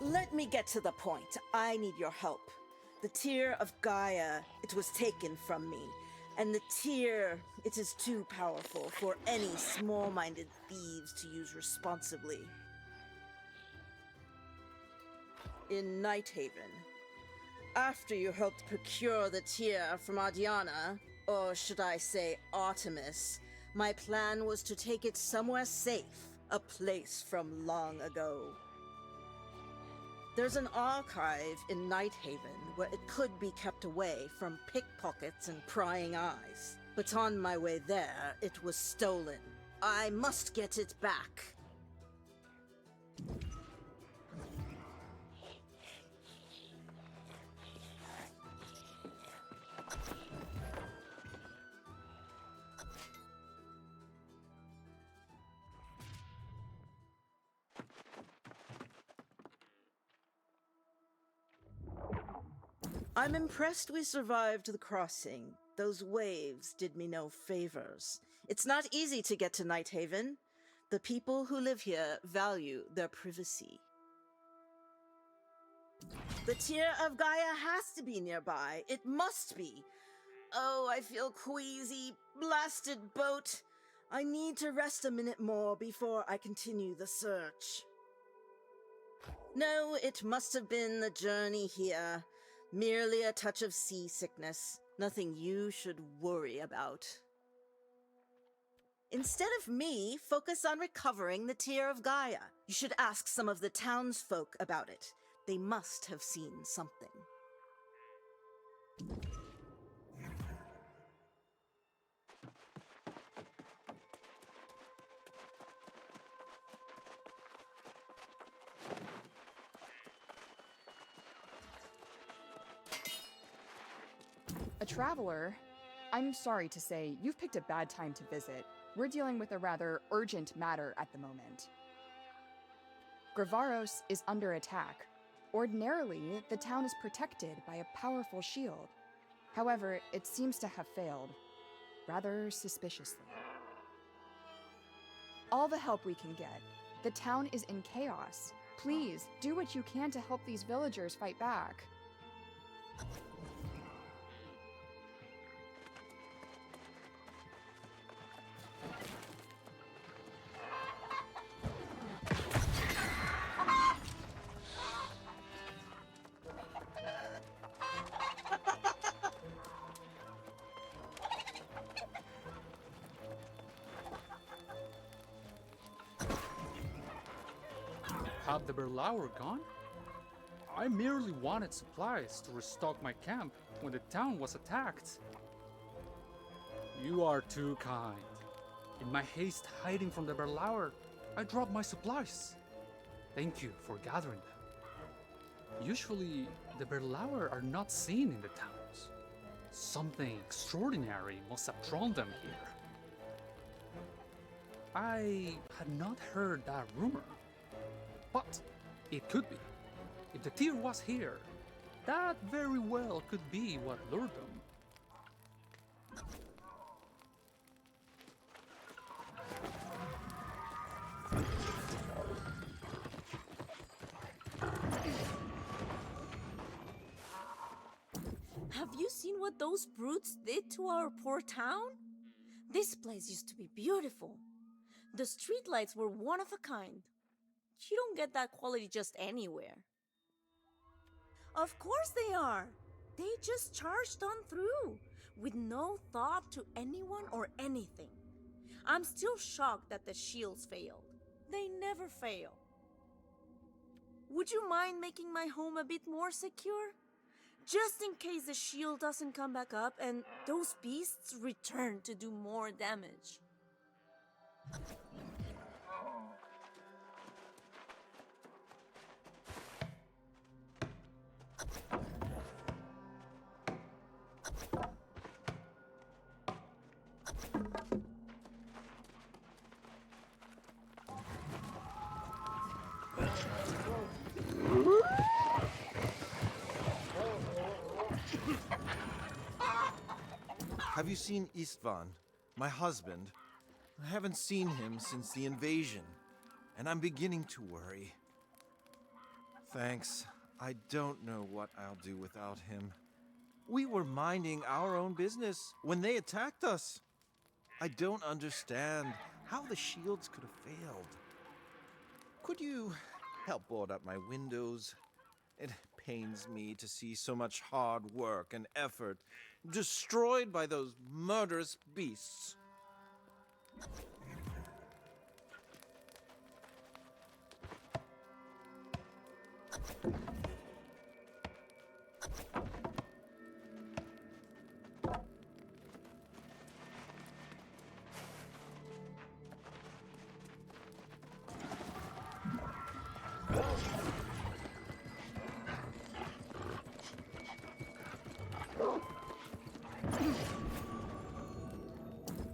Let me get to the point. I need your help. The tear of Gaia, it was taken from me. And the tear, it is too powerful for any small-minded thieves to use responsibly. In Nighthaven, after you helped procure the tear from Ardiana, or should I say Artemis, my plan was to take it somewhere safe, a place from long ago. There's an archive in Nighthaven where it could be kept away from pickpockets and prying eyes. But on my way there, it was stolen. I must get it back. I'm impressed we survived the crossing. Those waves did me no favors. It's not easy to get to Nighthaven. The people who live here value their privacy. The tear of Gaia has to be nearby. It must be. Oh, I feel queasy. Blasted boat. I need to rest a minute more before I continue the search. No, it must have been the journey here. Merely a touch of seasickness. Nothing you should worry about. Instead of me, focus on recovering the tear of Gaia. You should ask some of the townsfolk about it. They must have seen something. A traveler? I'm sorry to say, you've picked a bad time to visit. We're dealing with a rather urgent matter at the moment. Gravaros is under attack. Ordinarily, the town is protected by a powerful shield. However, it seems to have failed, rather suspiciously. All the help we can get. The town is in chaos. Please, do what you can to help these villagers fight back. Had the Berlauer gone? I merely wanted supplies to restock my camp when the town was attacked. You are too kind. In my haste hiding from the Berlauer, I dropped my supplies. Thank you for gathering them. Usually, the Berlauer are not seen in the towns. Something extraordinary must have drawn them here. I had not heard that rumor. But it could be. If the tear was here, that very well could be what lured them. Have you seen what those brutes did to our poor town? This place used to be beautiful. The streetlights were one of a kind. You don't get that quality just anywhere. Of course they are. They just charged on through, with no thought to anyone or anything. I'm still shocked that the shields failed. They never fail. Would you mind making my home a bit more secure? Just in case the shield doesn't come back up and those beasts return to do more damage. Have you seen Istvan, my husband? I haven't seen him since the invasion, and I'm beginning to worry. Thanks. I don't know what I'll do without him. We were minding our own business when they attacked us. I don't understand how the shields could have failed. Could you help board up my windows? It pains me to see so much hard work and effort destroyed by those murderous beasts.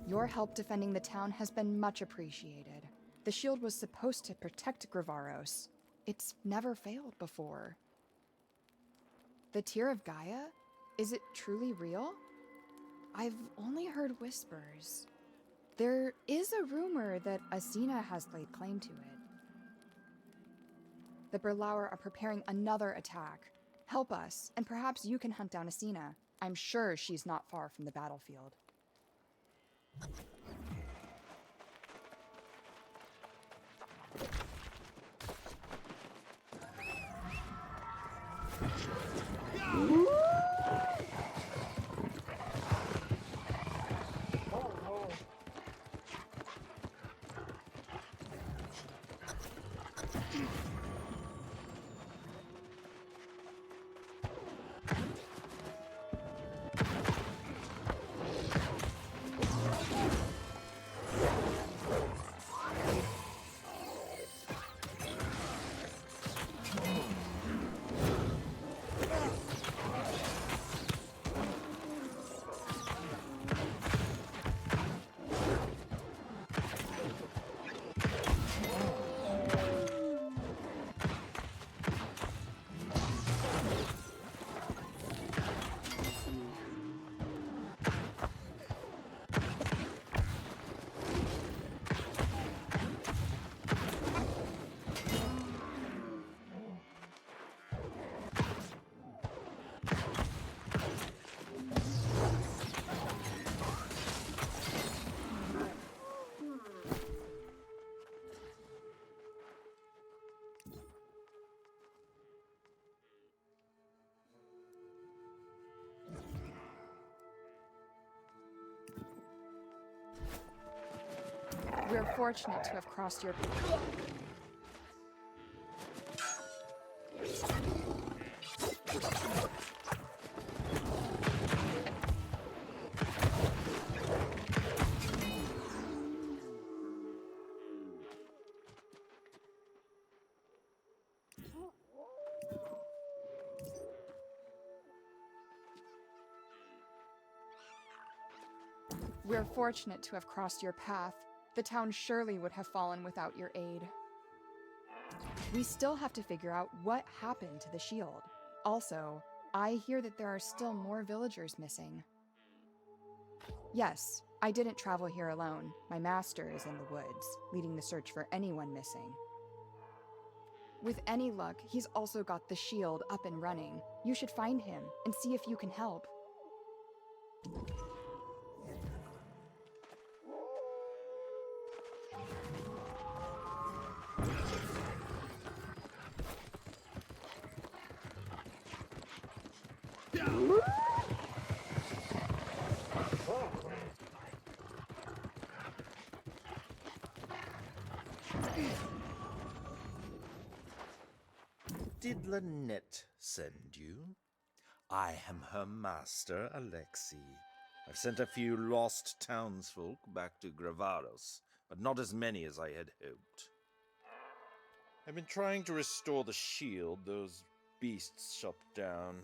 Your help defending the town has been much appreciated. The shield was supposed to protect Gravaros. It's never failed before. The Tear of Gaia? Is it truly real? I've only heard whispers. There is a rumor that Asina has laid claim to it. The Berlaur are preparing another attack. Help us, and perhaps you can hunt down Asina. I'm sure she's not far from the battlefield. We're fortunate to have crossed your path. We're fortunate to have crossed your path. The town surely would have fallen without your aid. We still have to figure out what happened to the shield. Also, I hear that there are still more villagers missing. Yes, I didn't travel here alone. My master is in the woods, leading the search for anyone missing. With any luck, he's also got the shield up and running. You should find him and see if you can help. Did Lynette send you? I am her master, Alexei. I've sent a few lost townsfolk back to Gravaros, but not as many as I had hoped. I've been trying to restore the shield those beasts shot down.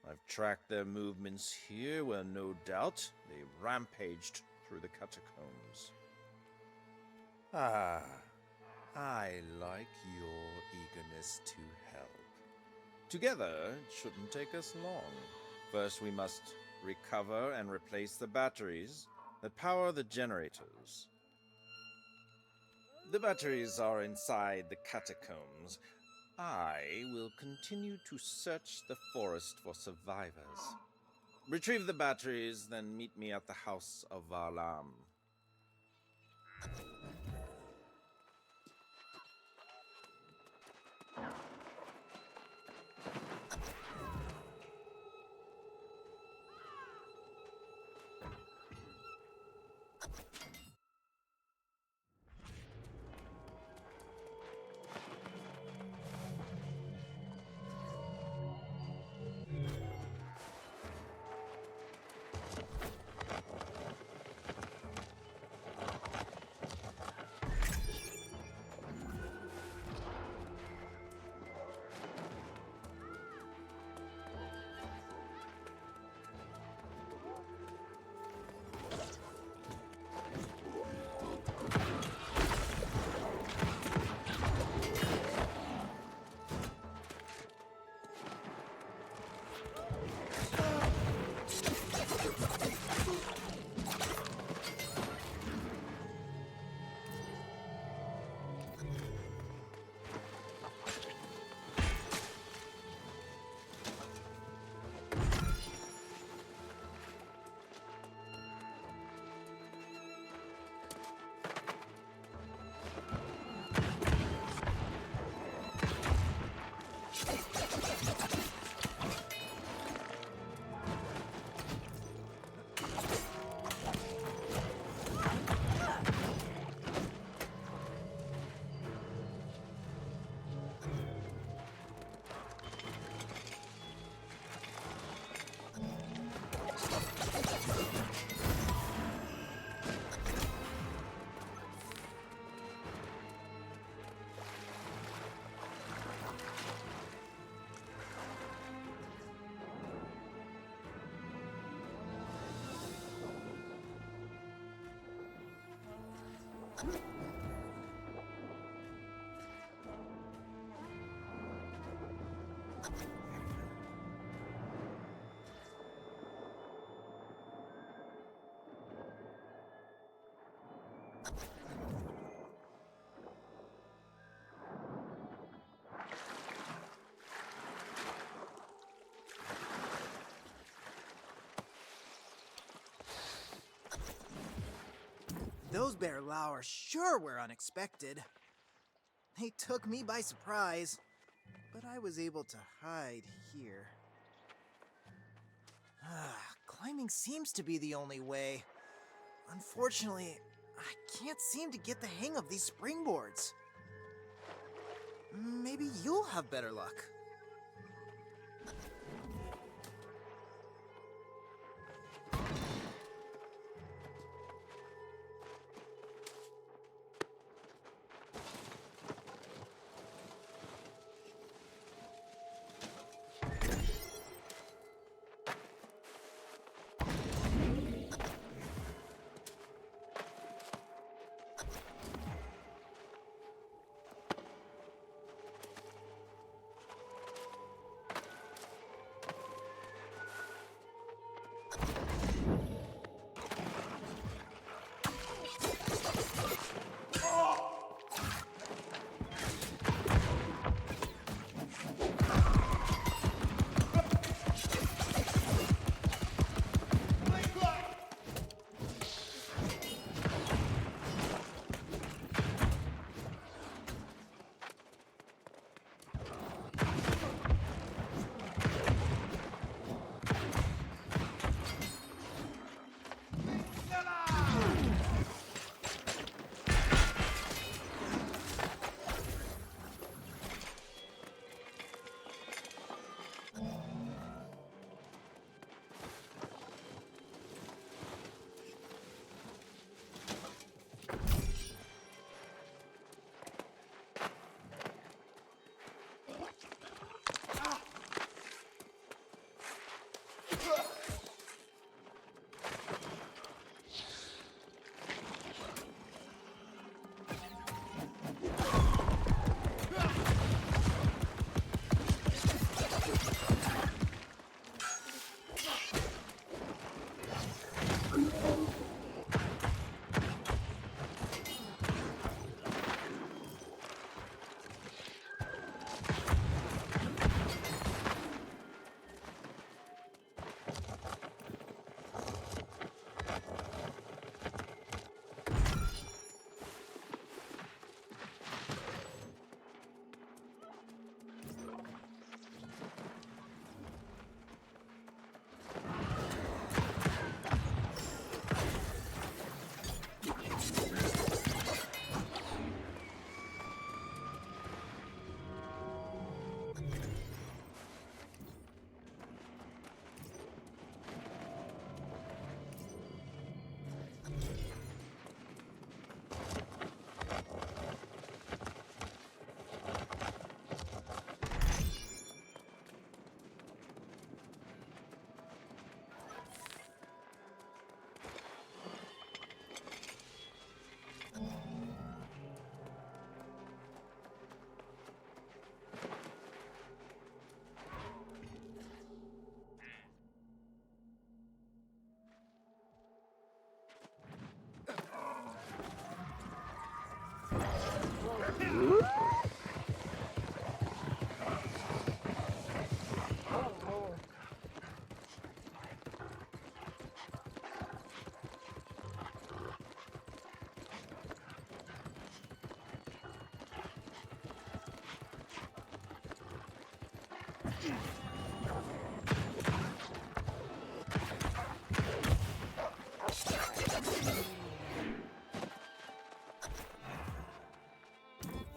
I've tracked their movements here, where no doubt they rampaged through the catacombs. Ah, I like your eagerness to help. Together, it shouldn't take us long. First, we must recover and replace the batteries that power the generators. The batteries are inside the catacombs. I will continue to search the forest for survivors. Retrieve the batteries, then meet me at the House of Varlam. Those bear lowers sure were unexpected. They took me by surprise, but I was able to hide here. Climbing seems to be the only way. Unfortunately, I can't seem to get the hang of these springboards. Maybe you'll have better luck.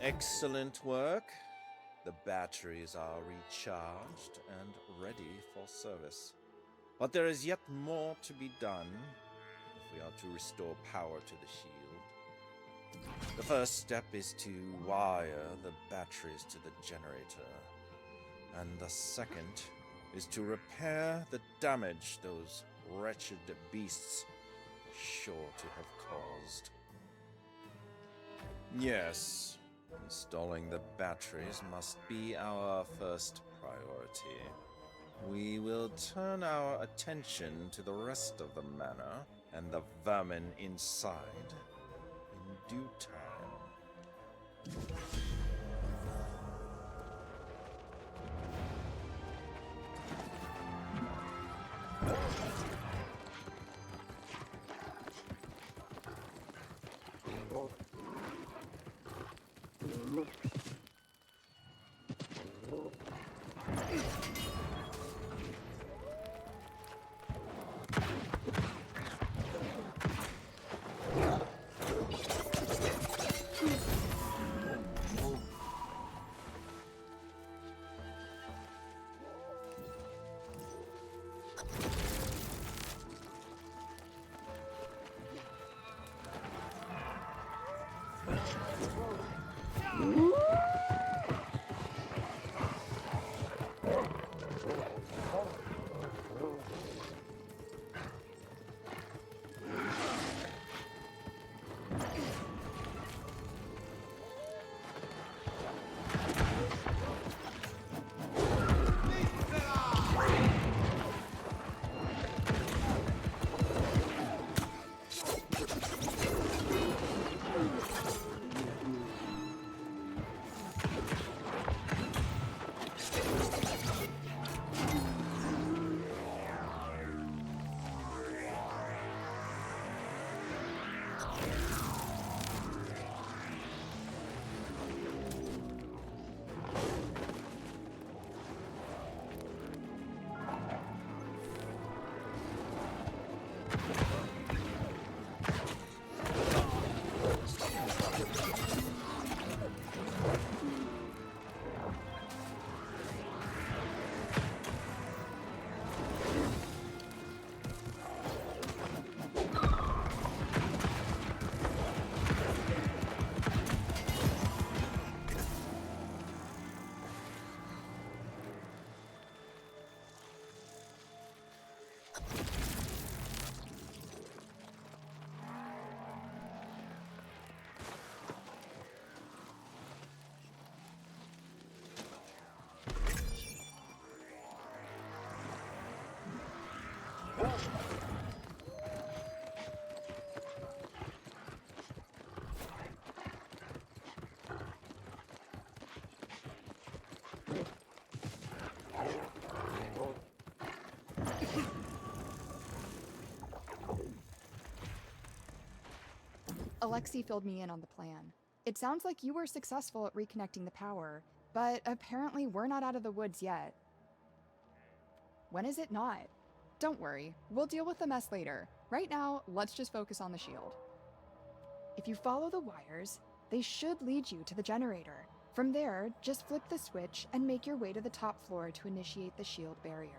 Excellent work. The batteries are recharged and ready for service. But there is yet more to be done if we are to restore power to the shield. The first step is to wire the batteries to the generator, and the second is to repair the damage those wretched beasts are sure to have caused. Yes, installing the batteries must be our first priority. We will turn our attention to the rest of the manor and the vermin inside in due time. Alexei filled me in on the plan. It sounds like you were successful at reconnecting the power, but apparently we're not out of the woods yet. When is it not? Don't worry, we'll deal with the mess later. Right now, let's just focus on the shield. If you follow the wires, they should lead you to the generator. From there, just flip the switch and make your way to the top floor to initiate the shield barrier.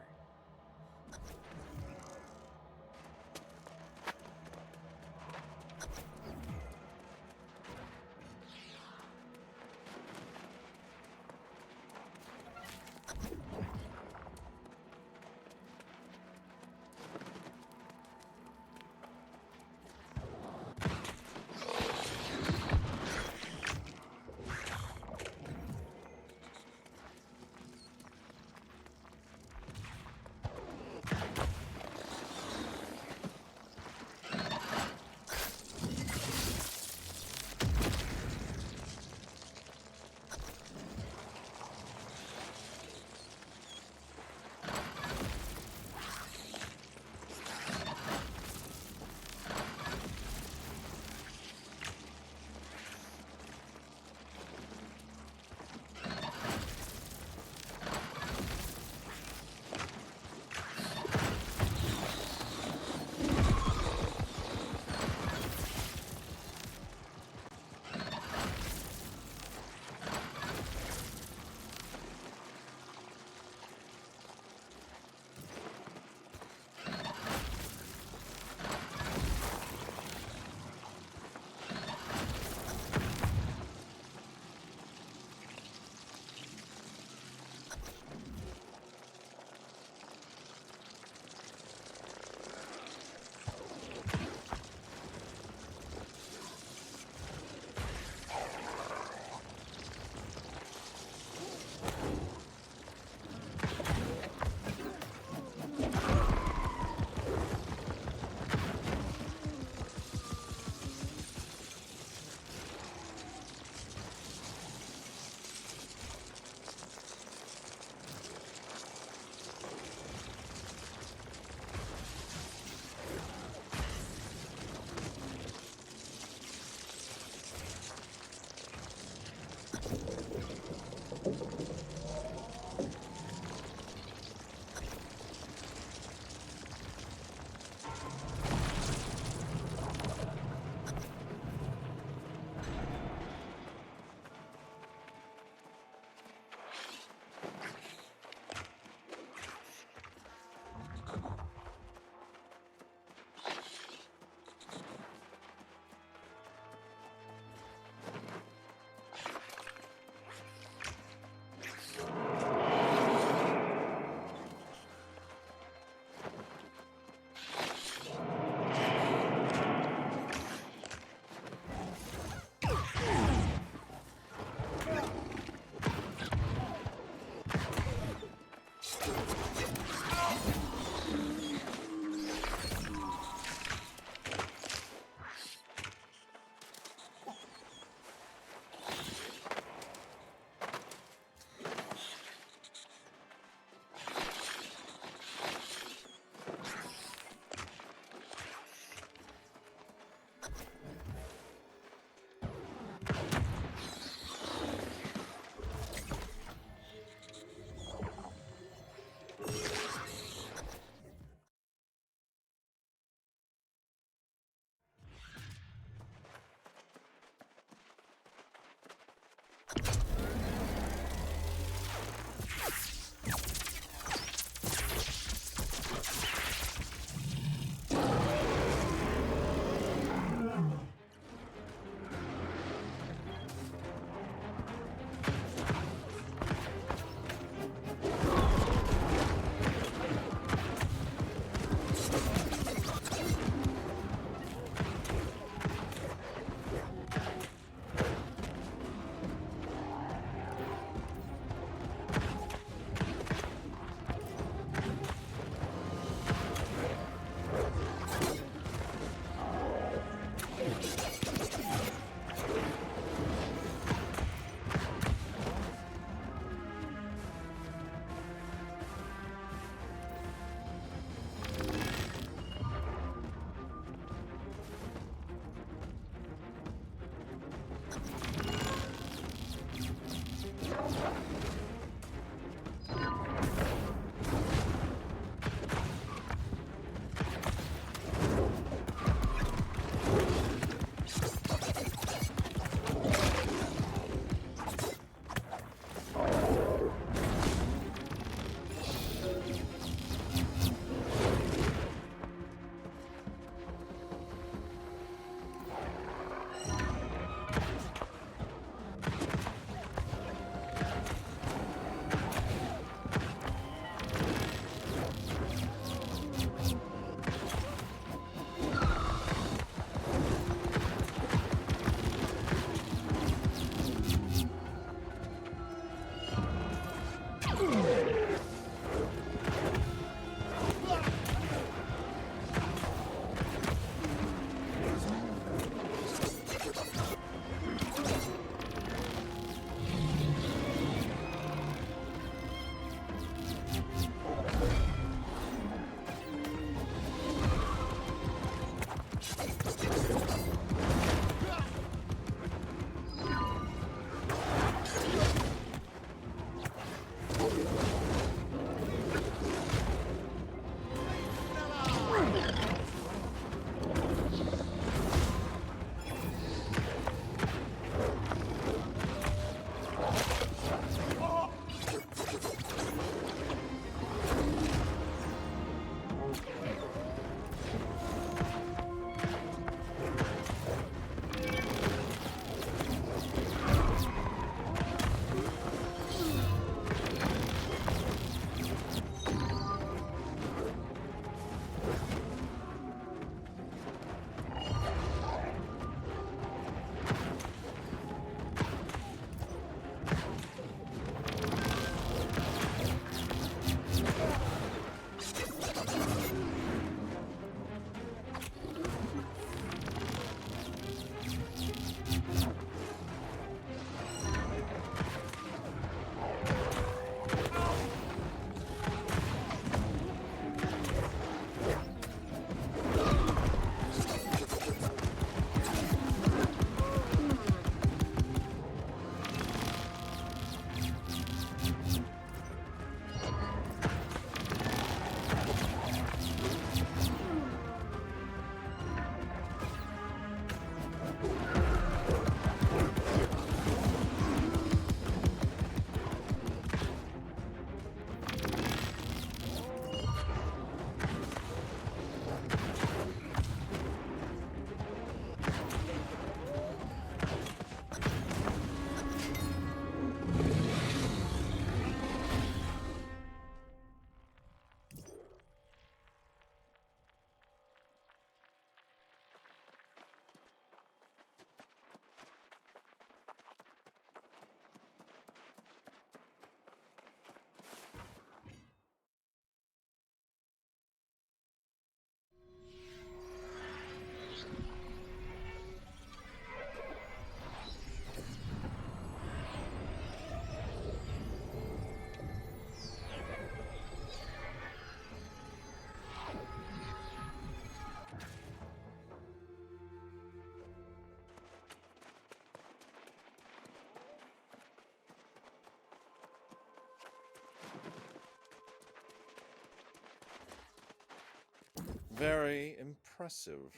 Very impressive.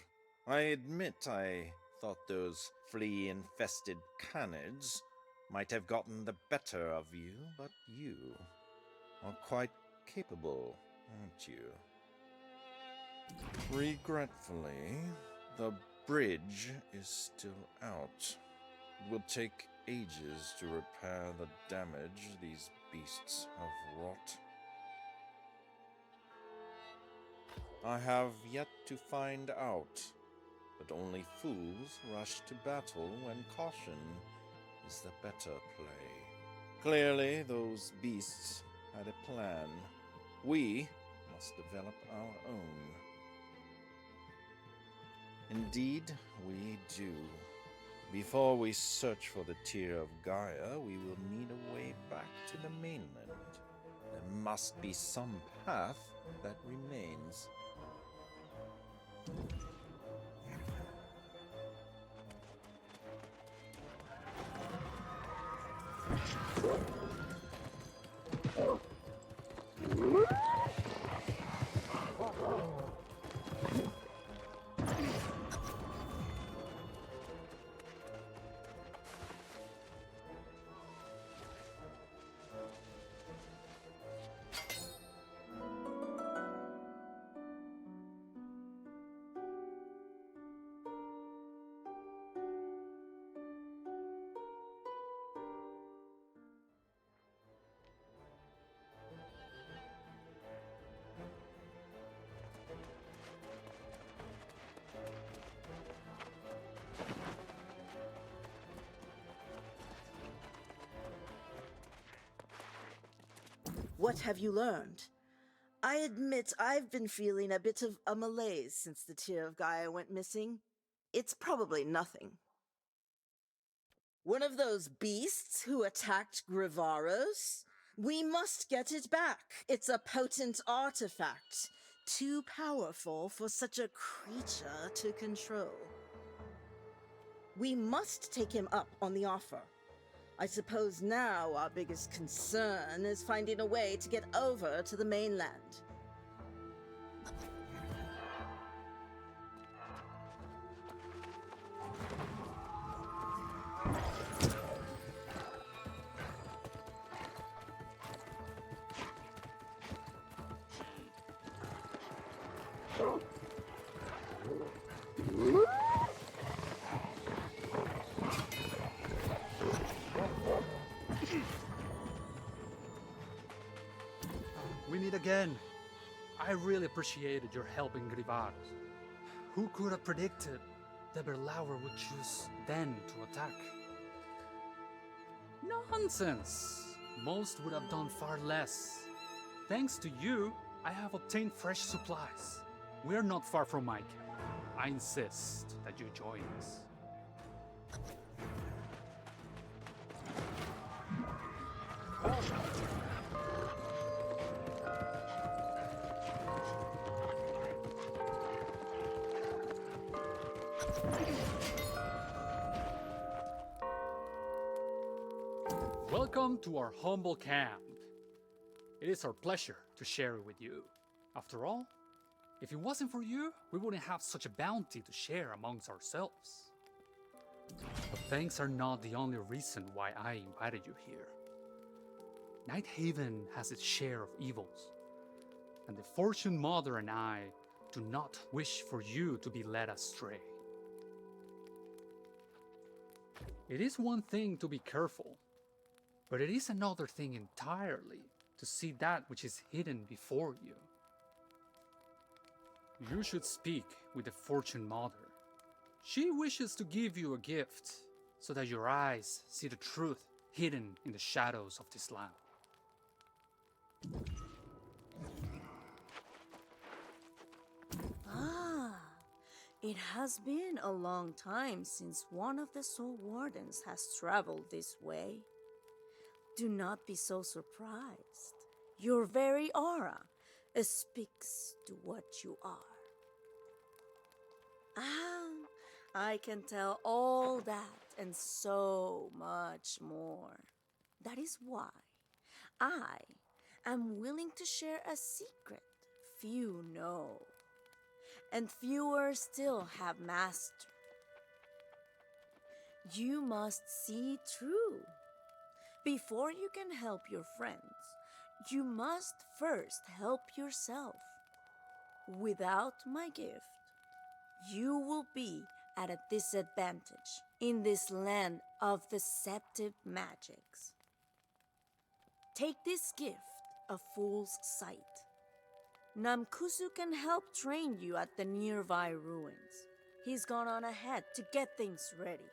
I admit I thought those flea-infested canids might have gotten the better of you, but you are quite capable, aren't you? Regretfully, the bridge is still out. It will take ages to repair the damage these beasts have wrought. I have yet to find out, but only fools rush to battle when caution is the better play. Clearly, those beasts had a plan. We must develop our own. Indeed, we do. Before we search for the Tear of Gaia, we will need a way back to the mainland. There must be some path that remains. What have you learned? I admit I've been feeling a bit of a malaise since the Tear of Gaia went missing. It's probably nothing. One of those beasts who attacked Grivaros? We must get it back. It's a potent artifact, too powerful for such a creature to control. We must take him up on the offer. I suppose now our biggest concern is finding a way to get over to the mainland. We meet again. I really appreciated your help in Grivaros. Who could have predicted that Berlauer would choose then to attack? Nonsense! Most would have done far less. Thanks to you, I have obtained fresh supplies. We are not far from my camp. I insist that you join us. Welcome to our humble camp. It is our pleasure to share it with you. After all, if it wasn't for you, we wouldn't have such a bounty to share amongst ourselves. But thanks are not the only reason why I invited you here. Nighthaven has its share of evils, and the Fortune Mother and I do not wish for you to be led astray. It is one thing to be careful, but it is another thing entirely to see that which is hidden before you. You should speak with the Fortune Mother. She wishes to give you a gift so that your eyes see the truth hidden in the shadows of this land. It has been a long time since one of the Soul Wardens has traveled this way. Do not be so surprised. Your very aura speaks to what you are. I can tell all that and so much more. That is why I am willing to share a secret few know, and fewer still have mastered. You must see true. Before you can help your friends, you must first help yourself. Without my gift, you will be at a disadvantage in this land of deceptive magics. Take this gift, a fool's sight. Namkusu can help train you at the nearby ruins. He's gone on ahead to get things ready.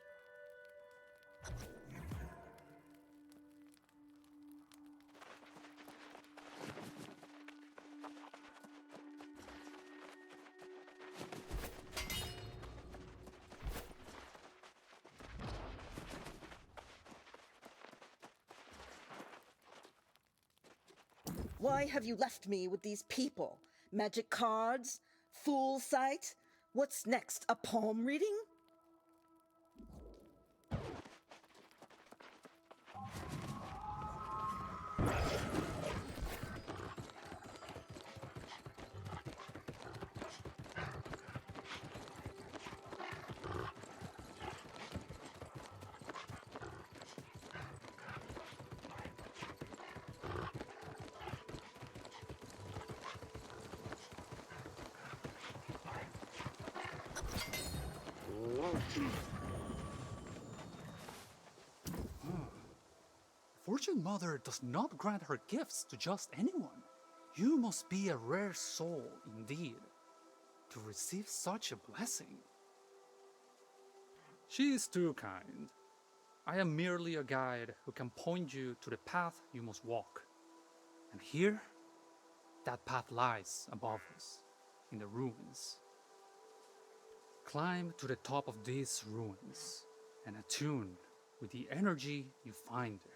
Why have you left me with these people? Magic cards? Fool sight? What's next, a palm reading? Fortune Mother does not grant her gifts to just anyone. You must be a rare soul indeed to receive such a blessing. She is too kind. I am merely a guide who can point you to the path you must walk. And here, that path lies above us, in the ruins. Climb to the top of these ruins and attune with the energy you find there.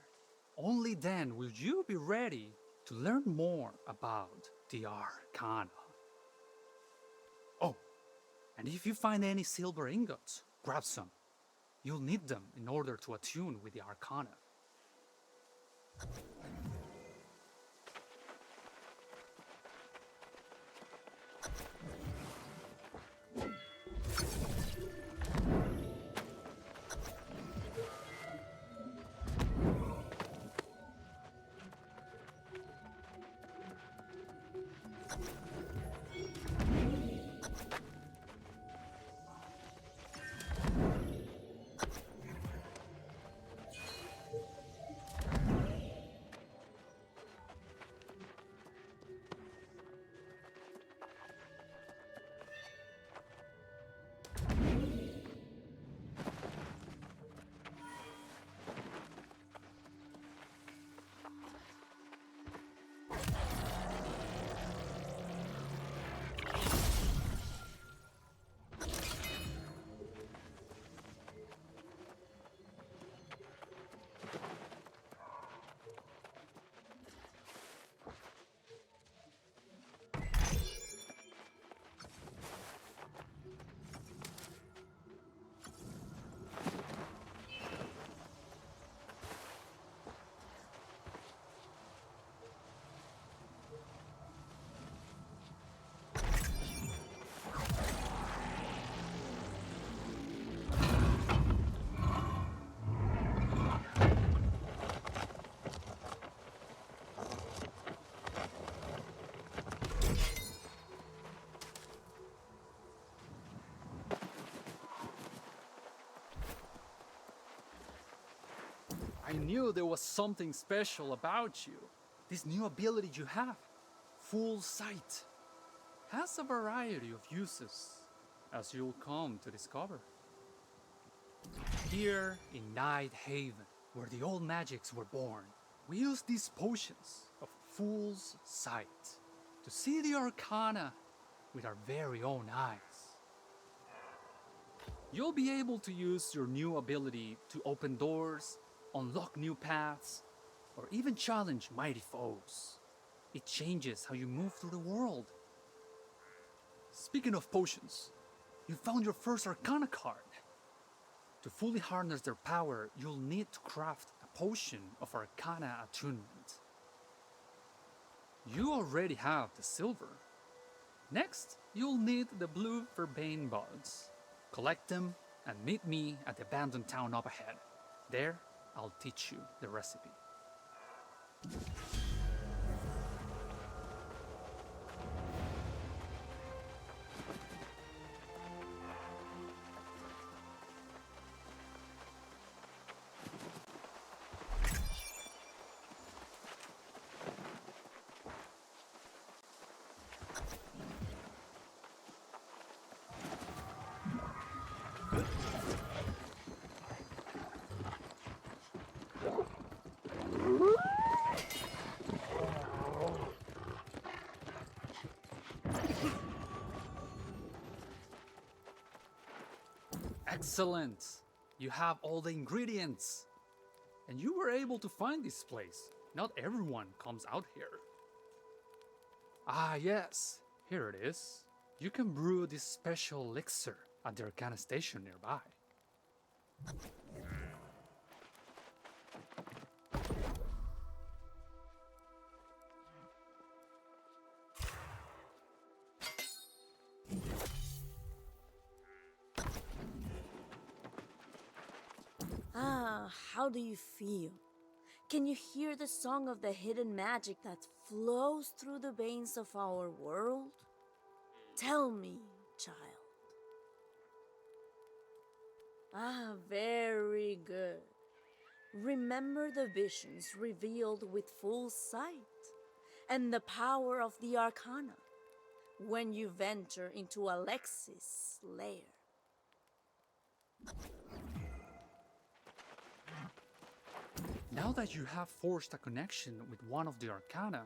Only then will you be ready to learn more about the Arcana. Oh, and if you find any silver ingots, grab some. You'll need them in order to attune with the Arcana. I knew there was something special about you. This new ability you have, Full Sight, has a variety of uses, as you'll come to discover. Here in Nighthaven, where the old magics were born, we use these potions of Fool's Sight to see the Arcana with our very own eyes. You'll be able to use your new ability to open doors, unlock new paths, or even challenge mighty foes. It changes how you move through the world. Speaking of potions, you found your first Arcana card. To fully harness their power, you'll need to craft a potion of Arcana attunement. You already have the silver. Next, you'll need the blue verbane buds. Collect them and meet me at the abandoned town up ahead. There, I'll teach you the recipe. Excellent! You have all the ingredients! And you were able to find this place. Not everyone comes out here. Ah yes, here it is. You can brew this special elixir at the Arcana station nearby. How do you feel? Can you hear the song of the hidden magic that flows through the veins of our world? Tell me, child. Ah, very good. Remember the visions revealed with full sight and the power of the Arcana when you venture into Alexis' lair. Now that you have forged a connection with one of the Arcana,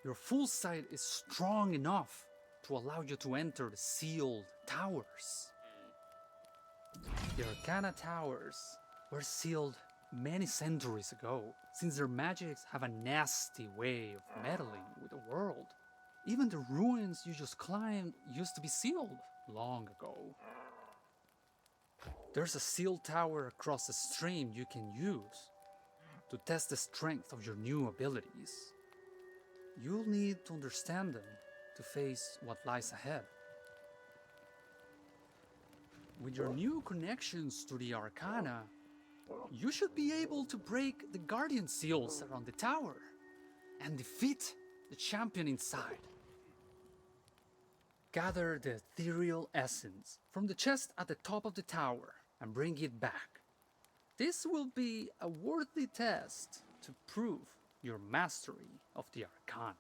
your full sight is strong enough to allow you to enter the sealed towers. The Arcana towers were sealed many centuries ago, since their magics have a nasty way of meddling with the world. Even the ruins you just climbed used to be sealed long ago. There's a sealed tower across the stream you can use to test the strength of your new abilities. You'll need to understand them to face what lies ahead. With your new connections to the Arcana, you should be able to break the guardian seals around the tower and defeat the champion inside. Gather the ethereal essence from the chest at the top of the tower and bring it back. This will be a worthy test to prove your mastery of the Arcana.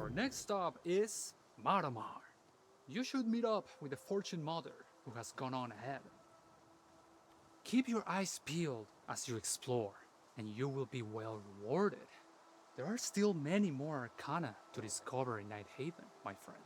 Our next stop is Maramar. You should meet up with the Fortune Mother, who has gone on ahead. Keep your eyes peeled as you explore, and you will be well rewarded. There are still many more arcana to discover in Nighthaven, my friend.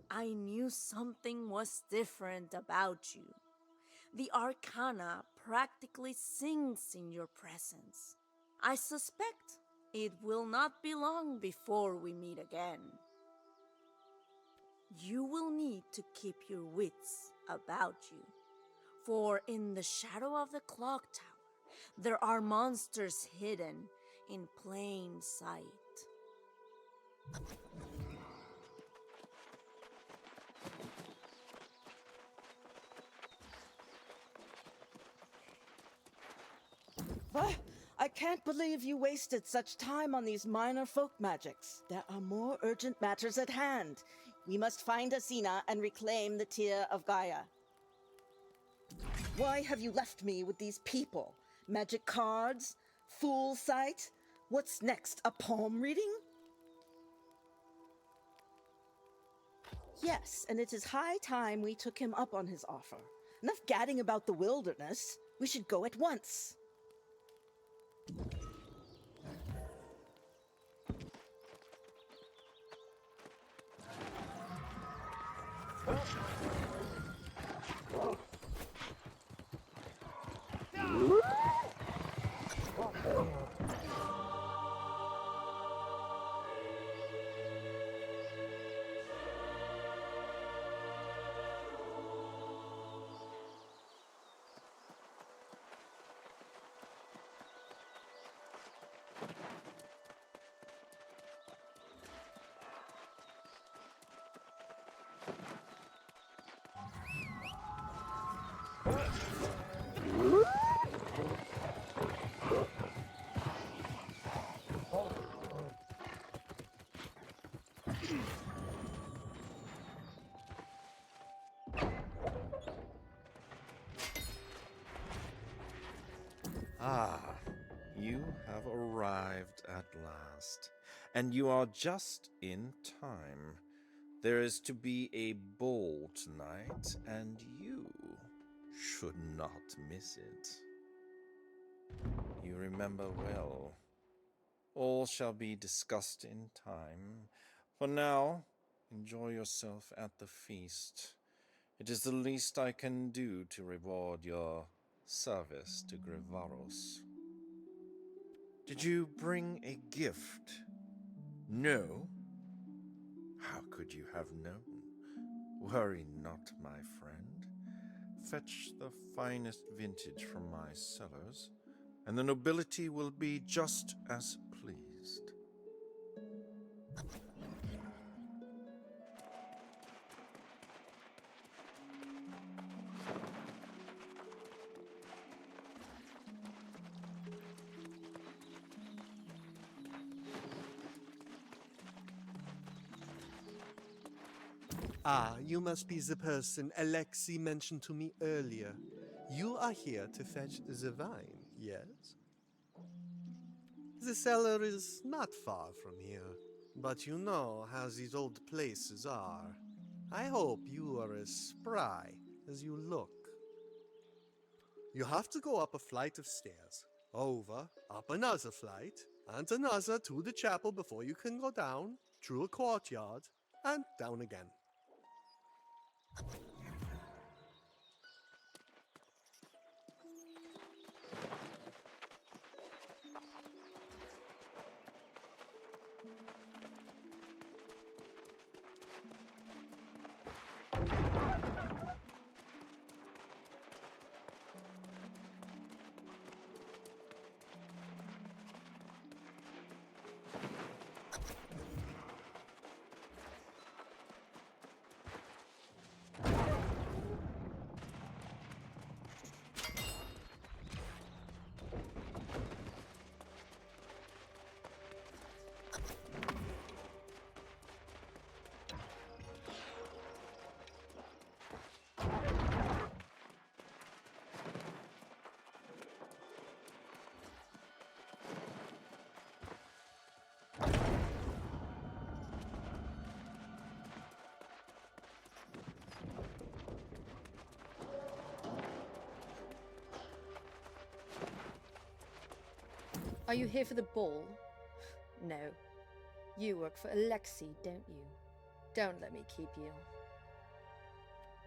I knew something was different about you. The arcana practically sings in your presence. I suspect it will not be long before we meet again. You will need to keep your wits about you, for in the shadow of the clock tower, there are monsters hidden in plain sight. What? I can't believe you wasted such time on these minor folk magics. There are more urgent matters at hand. We must find Asina and reclaim the Tear of Gaia. Why have you left me with these people? Magic cards? Fool sight? What's next, a palm reading? Yes, and it is high time we took him up on his offer. Enough gadding about the wilderness. We should go at once. Ah, you have arrived at last, and you are just in time. There is to be a ball tonight, and you should not miss it. You remember well. All shall be discussed in time. For now, enjoy yourself at the feast. It is the least I can do to reward your service to Grivaros. Did you bring a gift? No? How could you have known? Worry not, my friend. fetch the finest vintage from my cellars, and the nobility will be just as pleased. Ah, you must be the person Alexei mentioned to me earlier. You are here to fetch the wine, yes? The cellar is not far from here, but you know how these old places are. I hope you are as spry as you look. You have to go up a flight of stairs, over, up another flight, and another to the chapel before you can go down, through a courtyard, and down again. Are you here for the ball? No. You work for Alexei, don't you? Don't let me keep you.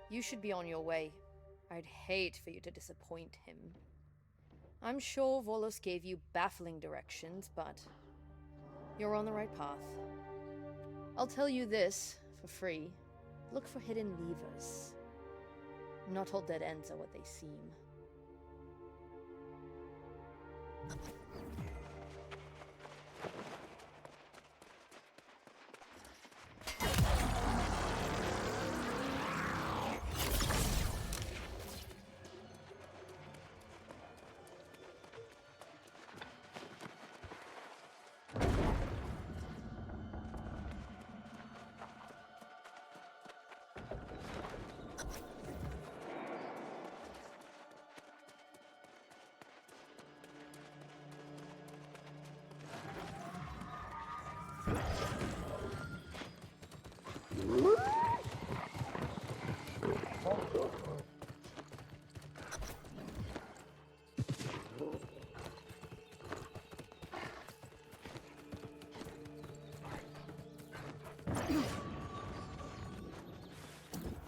You should be on your way. I'd hate for you to disappoint him. I'm sure Volos gave you baffling directions, but you're on the right path. I'll tell you this, for free. Look for hidden levers. Not all dead ends are what they seem.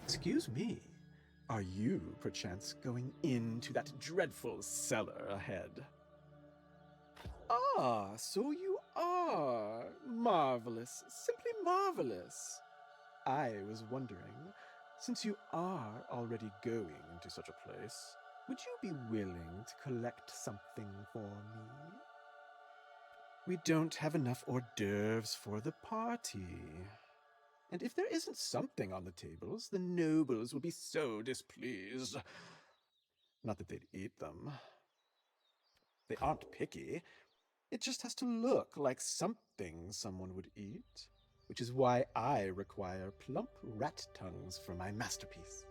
Excuse me, are you, perchance, going into that dreadful cellar ahead? Ah, so you are. Marvelous, simply marvelous. I was wondering, since you are already going into such a place, would you be willing to collect something for me? We don't have enough hors d'oeuvres for the party. And if there isn't something on the tables, the nobles will be so displeased. Not that they'd eat them. They aren't picky. It just has to look like something someone would eat, which is why I require plump rat tongues for my masterpiece.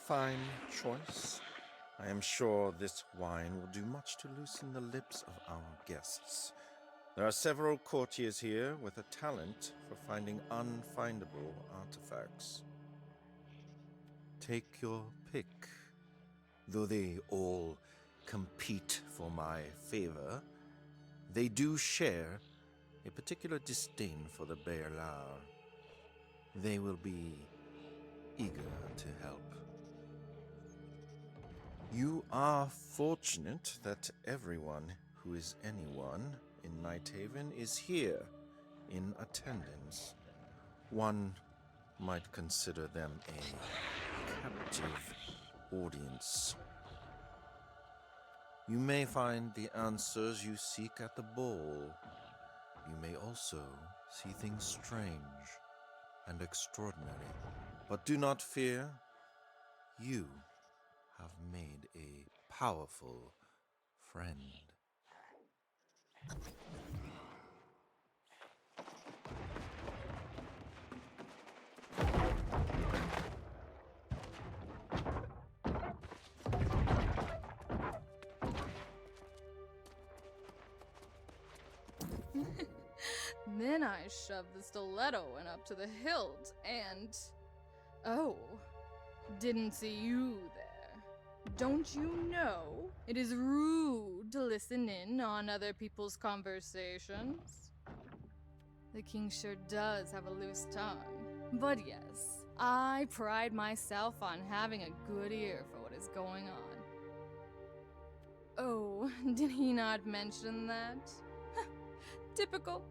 fine choice. I am sure this wine will do much to loosen the lips of our guests. There are several courtiers here with a talent for finding unfindable artifacts. Take your pick. Though they all compete for my favor, they do share a particular disdain for the Bear-Laur. They will be eager to help. You are fortunate that everyone who is anyone in Nighthaven is here in attendance. One might consider them a captive audience. You may find the answers you seek at the ball. You may also see things strange and extraordinary. But do not fear. You have made a powerful friend. Then I shoved the stiletto in up to the hilt and... Oh, didn't see you there. Don't you know it is rude to listen in on other people's conversations? The king sure does have a loose tongue. But yes, I pride myself on having a good ear for what is going on. Oh, did he not mention that? Typical.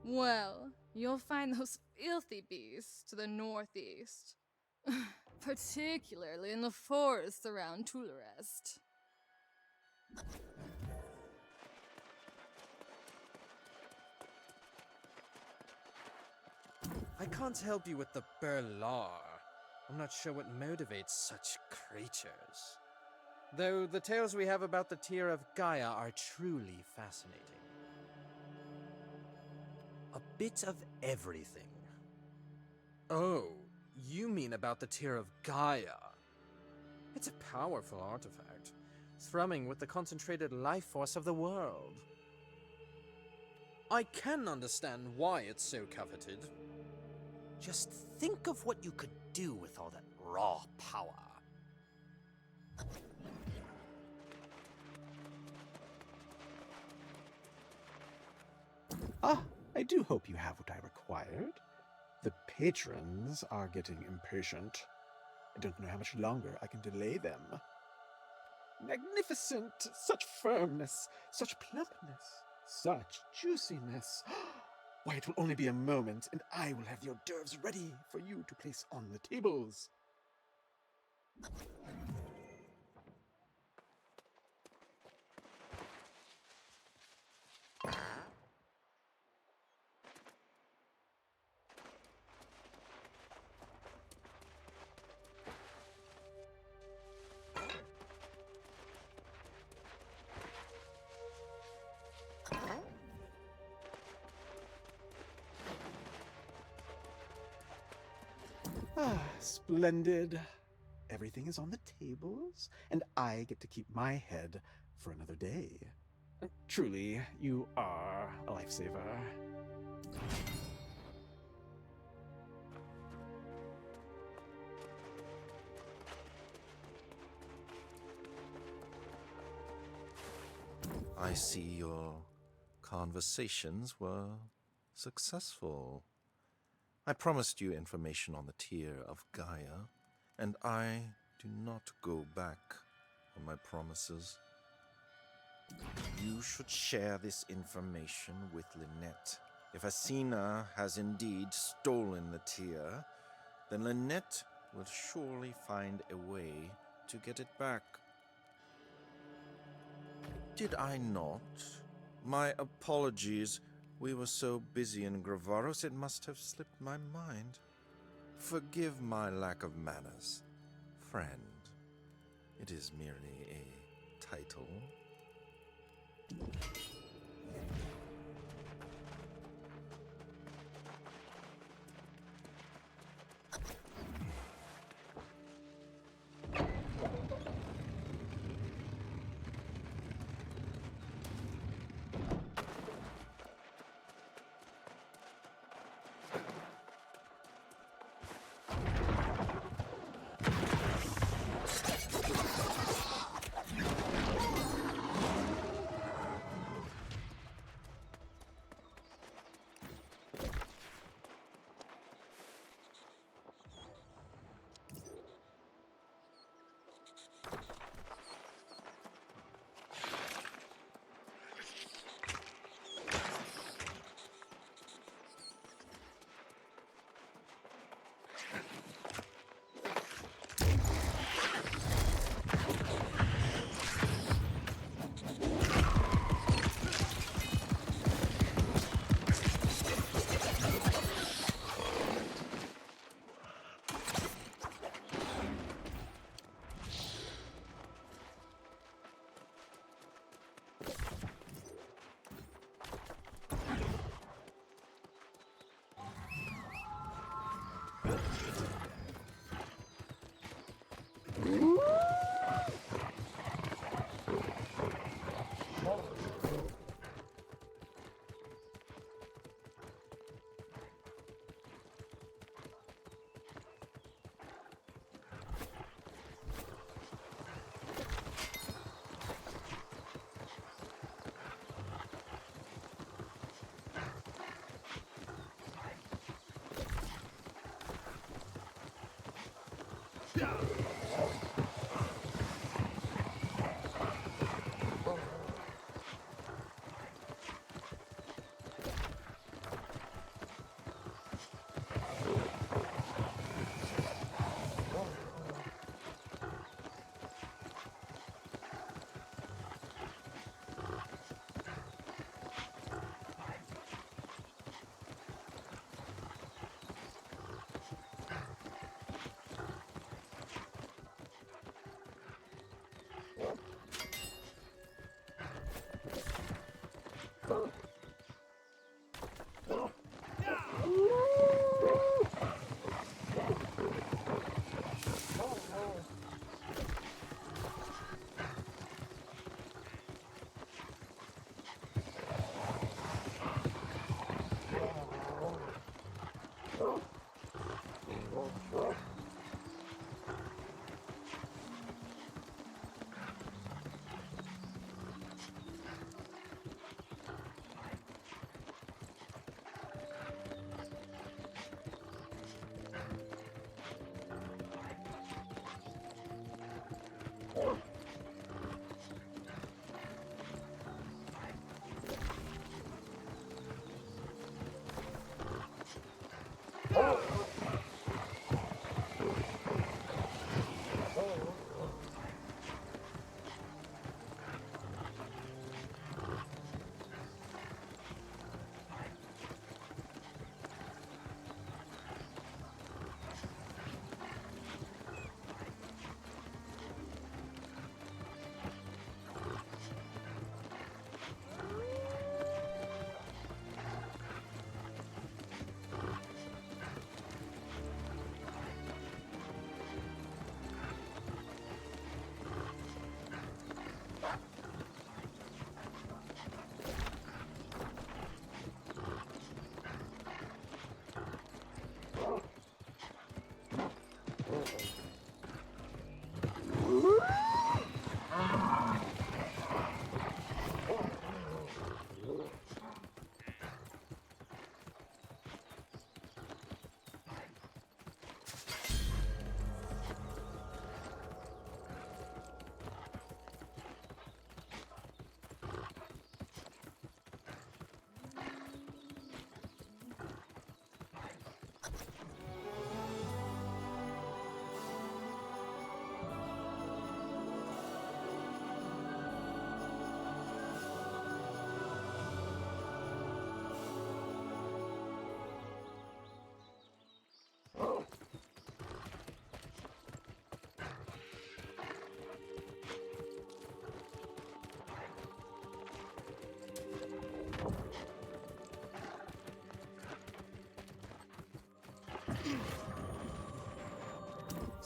Well, you'll find those filthy beasts to the northeast. Particularly in the forests around Tullarest. I can't help you with the Bear-Laur. I'm not sure what motivates such creatures. Though the tales we have about the Tear of Gaia are truly fascinating. A bit of everything. Oh, you mean about the Tear of Gaia? It's a powerful artifact, thrumming with the concentrated life force of the world. I can understand why it's so coveted. Just think of what you could do with all that raw power. Ah, I do hope you have what I required. The patrons are getting impatient. I don't know how much longer I can delay them. Magnificent! Such firmness, such plumpness, such juiciness. Why, it will only be a moment, and I will have the hors d'oeuvres ready for you to place on the tables. Ah, splendid. Everything is on the tables, and I get to keep my head for another day. Truly, you are a lifesaver. I see your conversations were successful. I promised you information on the Tear of Gaia, and I do not go back on my promises. You should share this information with Lynette. If Asina has indeed stolen the Tear, then Lynette will surely find a way to get it back. Did I not? My apologies. We were so busy in Gravaros, it must have slipped my mind. Forgive my lack of manners, friend. It is merely a title.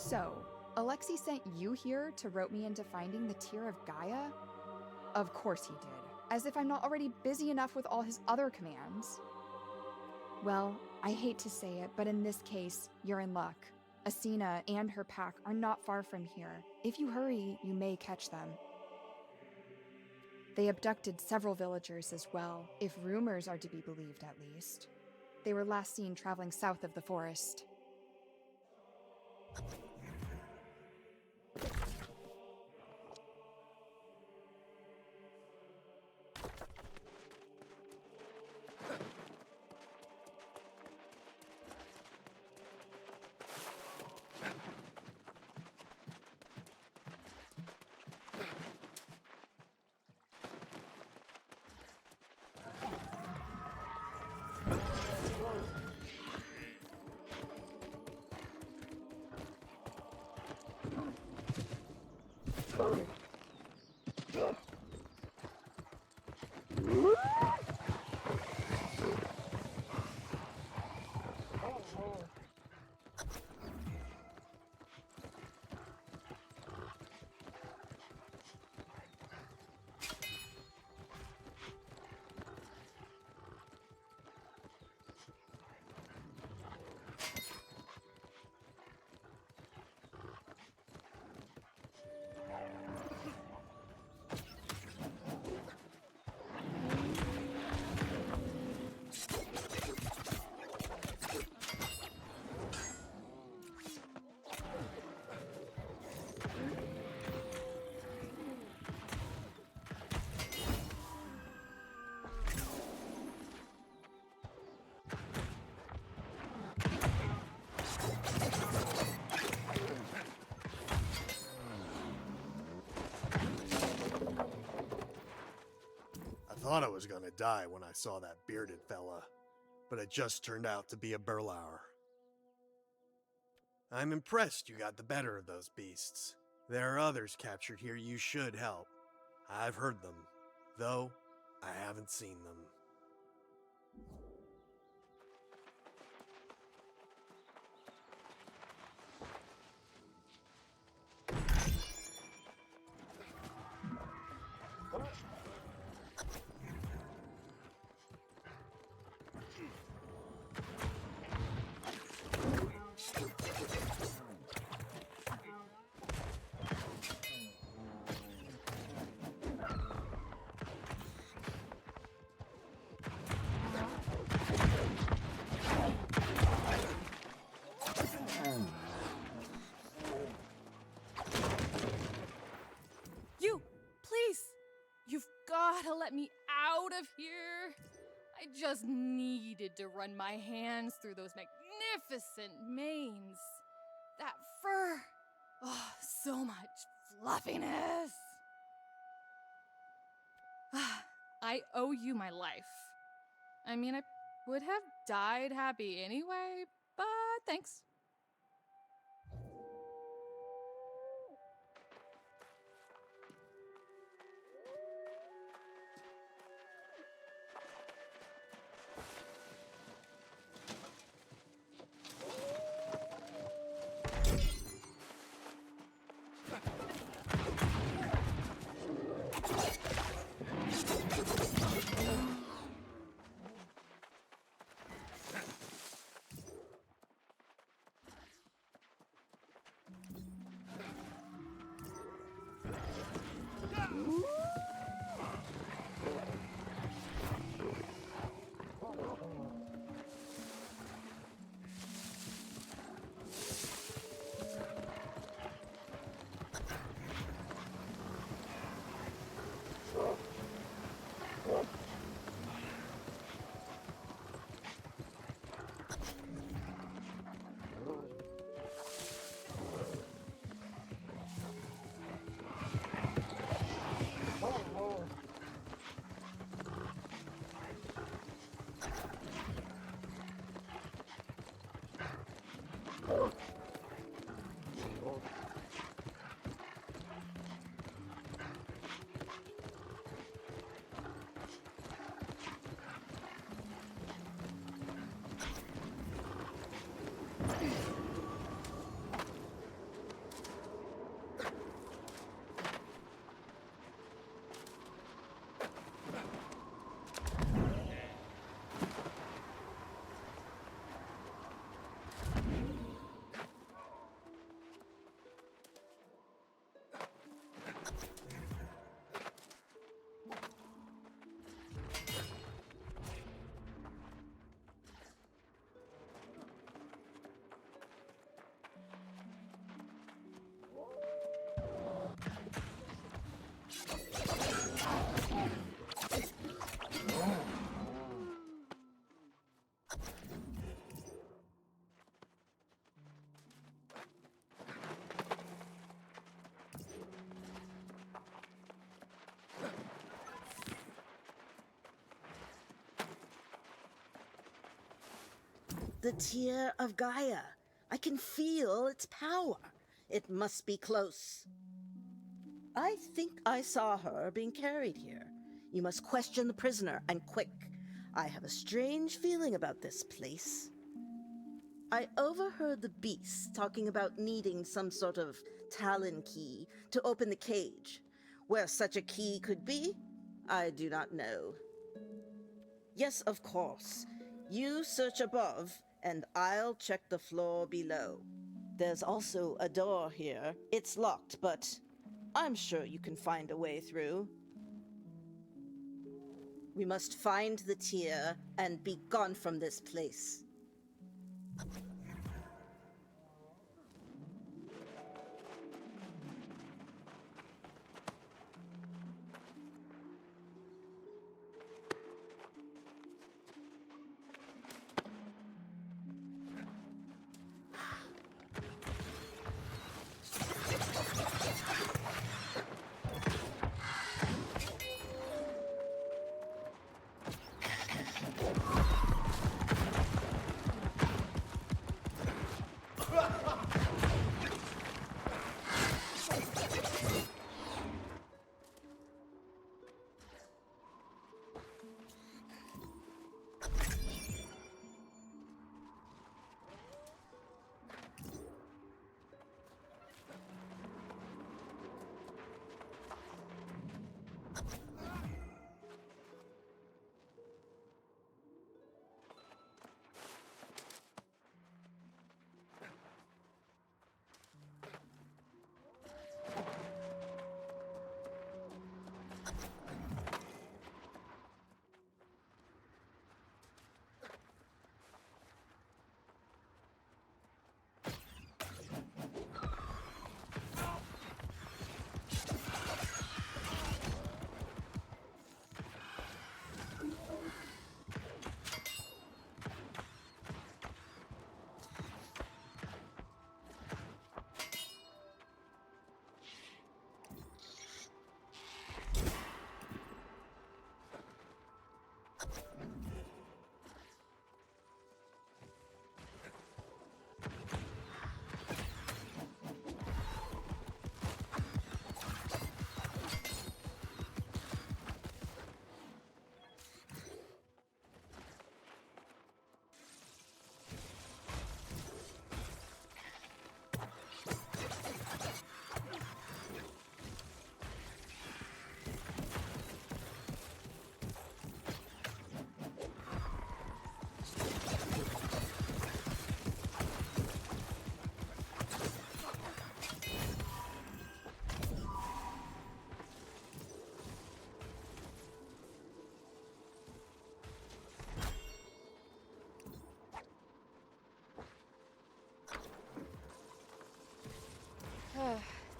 So, Alexei sent you here to rope me into finding the Tear of Gaia? Of course he did. As if I'm not already busy enough with all his other commands. Well, I hate to say it, but in this case, you're in luck. Asina and her pack are not far from here. If you hurry, you may catch them. They abducted several villagers as well, if rumors are to be believed at least. They were last seen traveling south of the forest. thought I was gonna die when I saw that bearded fella, but it just turned out to be a burlower. I'm impressed you got the better of those beasts. There are others captured here you should help. I've heard them, though I haven't seen them. You, please! You've gotta let me out of here! I just needed to run my hands through those magnificent manes. That fur! Oh, so much fluffiness! I owe you my life. I mean, I would have died happy anyway, but thanks. The tear of Gaia. I can feel its power. It must be close. I think I saw her being carried here. You must question the prisoner, and quick. I have a strange feeling about this place. I overheard the beasts talking about needing some sort of Talon key to open the cage. Where such a key could be, I do not know. Yes, of course. You search above, and I'll check the floor below. There's also a door here. It's locked, but I'm sure you can find a way through. We must find the tear and be gone from this place.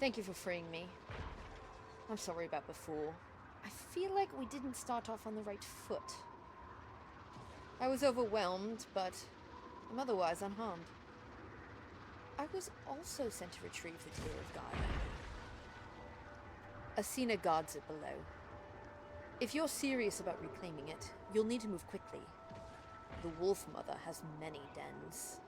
Thank you for freeing me. I'm sorry about before. I feel like we didn't start off on the right foot. I was overwhelmed, but I'm otherwise unharmed. I was also sent to retrieve the Tear of Gaia. Asina guards it below. If you're serious about reclaiming it, you'll need to move quickly. The Wolf Mother has many dens.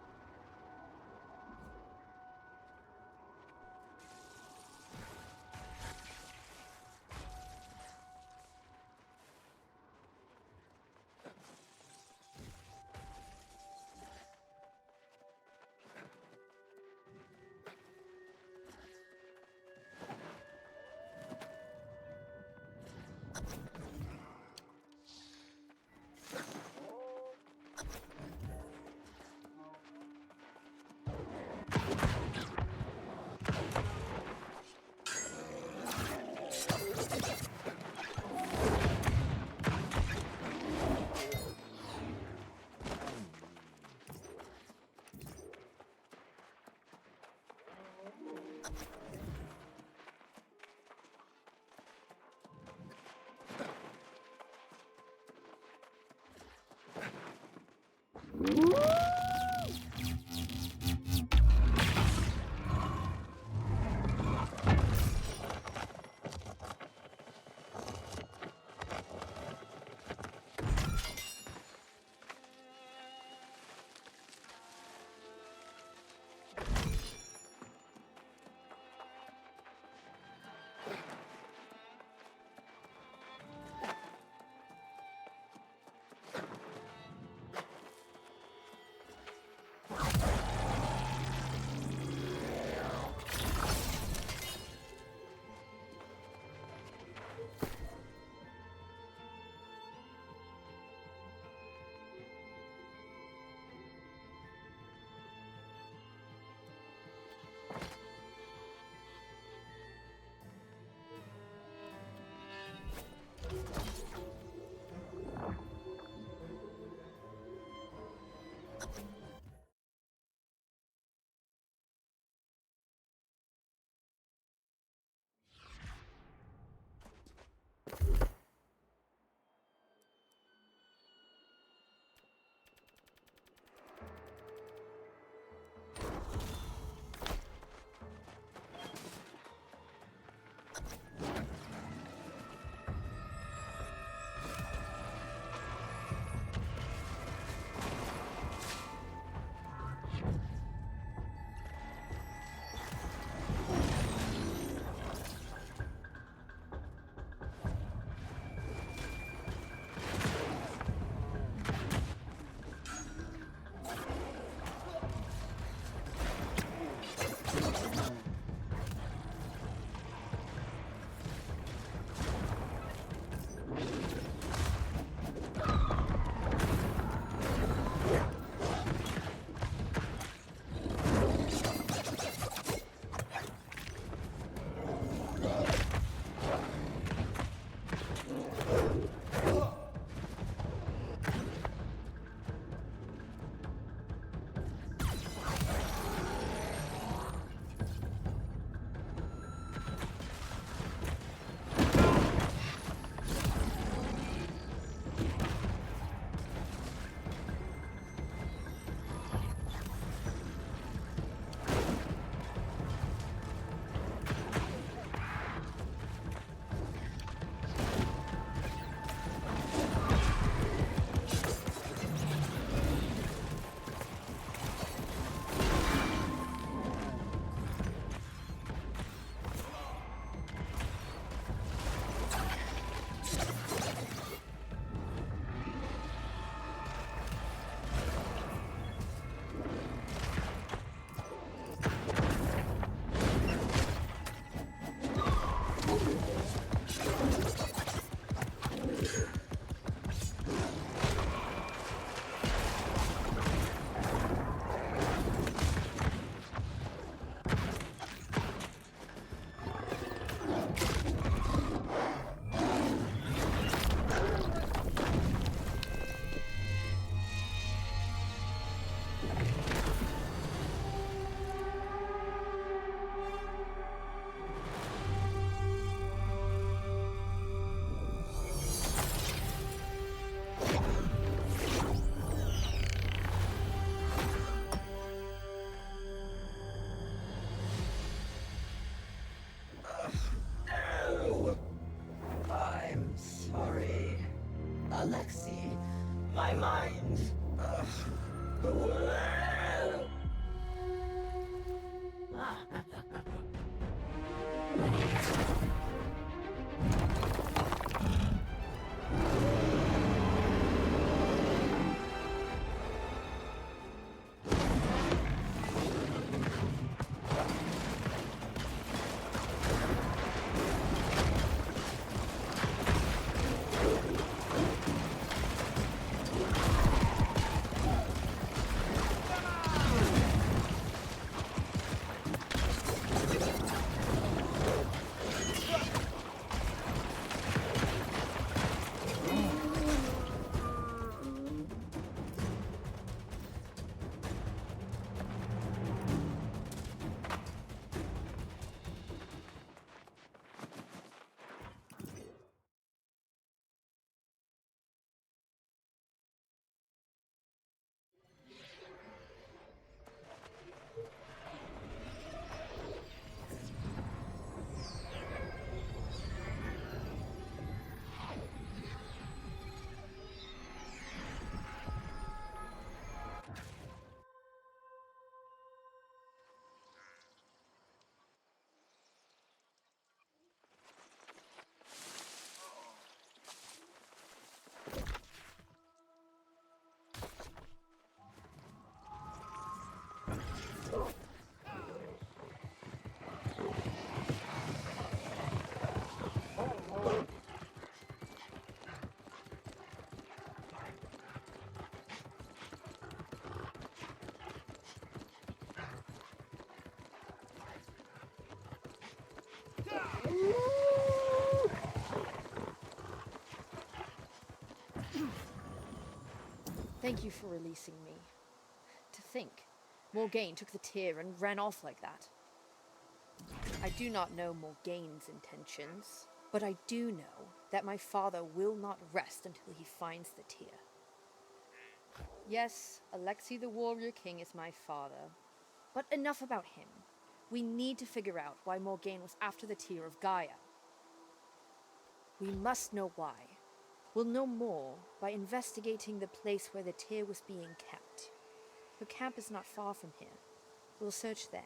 my mind. Thank you for releasing me. To think, Morgaine took the tear and ran off like that. I do not know Morgaine's intentions, but I do know that my father will not rest until he finds the tear. Yes, Alexei the Warrior King is my father, but enough about him. We need to figure out why Morgaine was after the tear of Gaia. We must know why. We'll know more by investigating the place where the tear was being kept. Her camp is not far from here. We'll search there.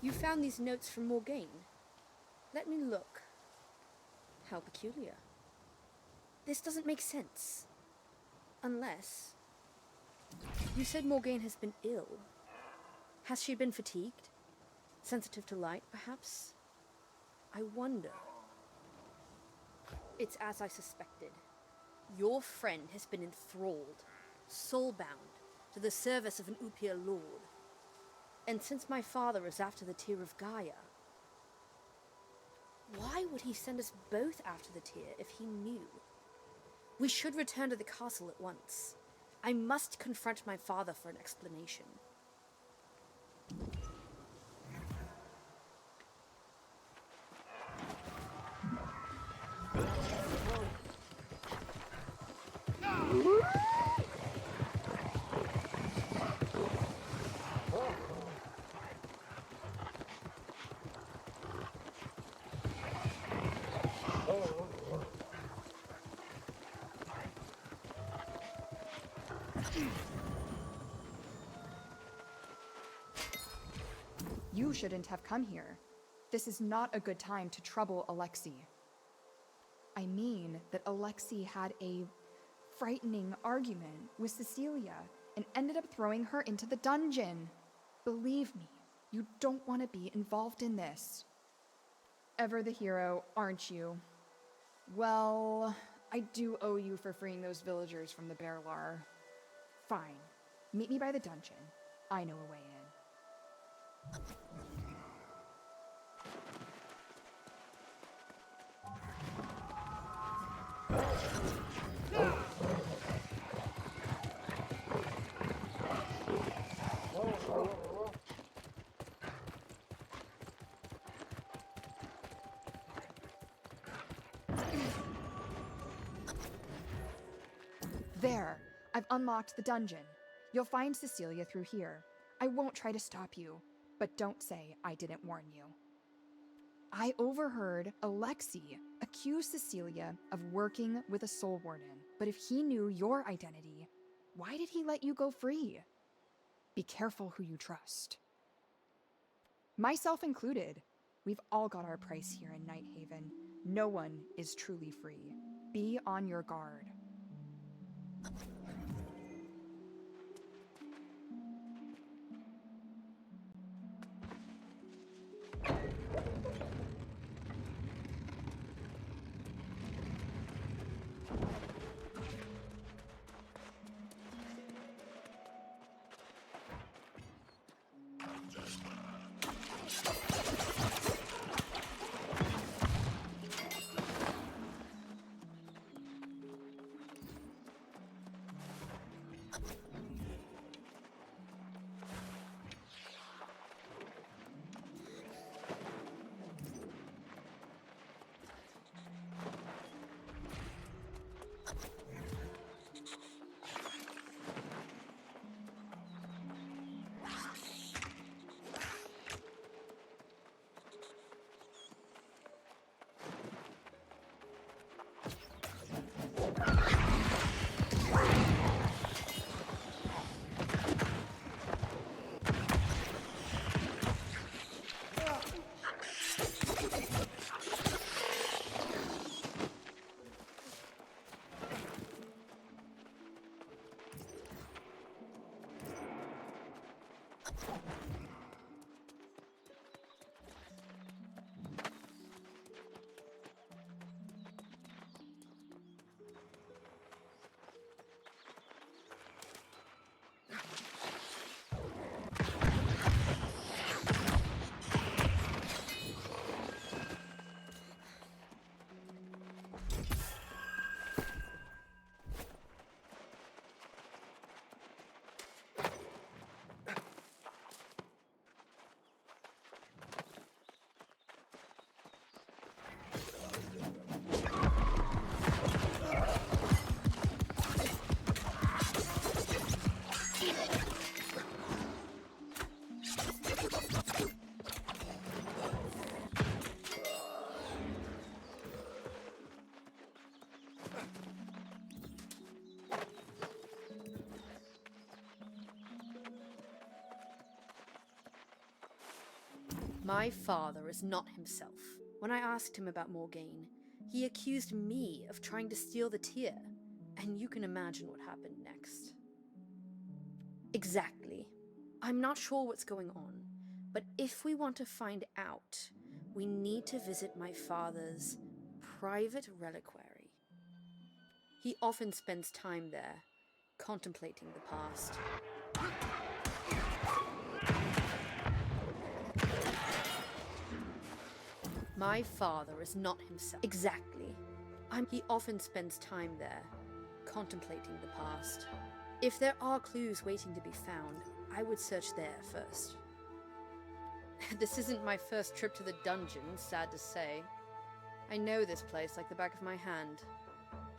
You found these notes from Morgaine? Let me look. How peculiar. This doesn't make sense. Unless... You said Morgaine has been ill. Has she been fatigued? Sensitive to light, perhaps? I wonder. It's as I suspected. Your friend has been enthralled, soul-bound, to the service of an Upir lord. And since my father is after the tear of Gaia, why would he send us both after the tear if he knew? We should return to the castle at once. I must confront my father for an explanation. You shouldn't have come here. This is not a good time to trouble Alexei. I mean that Alexei had a frightening argument with Cecilia and ended up throwing her into the dungeon. Believe me, you don't want to be involved in this. Ever the hero, aren't you? Well, I do owe you for freeing those villagers from the Berlar. Fine. Meet me by the dungeon. I know a way in. There, I've unlocked the dungeon. You'll find Cecilia through here. I won't try to stop you, but don't say I didn't warn you. I overheard Alexei accuse Cecilia of working with a soul warden, but if he knew your identity, why did he let you go free? Be careful who you trust. Myself included. We've all got our price here in Nighthaven. No one is truly free. Be on your guard. My father is not himself. When I asked him about Morgaine, he accused me of trying to steal the tear, and you can imagine what happened next. Exactly. I'm not sure what's going on, but if we want to find out, we need to visit my father's private reliquary. He often spends time there, contemplating the past. My father is not himself. Exactly. He often spends time there, contemplating the past. If there are clues waiting to be found, I would search there first. This isn't my first trip to the dungeon, sad to say. I know this place like the back of my hand.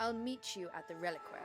I'll meet you at the reliquary.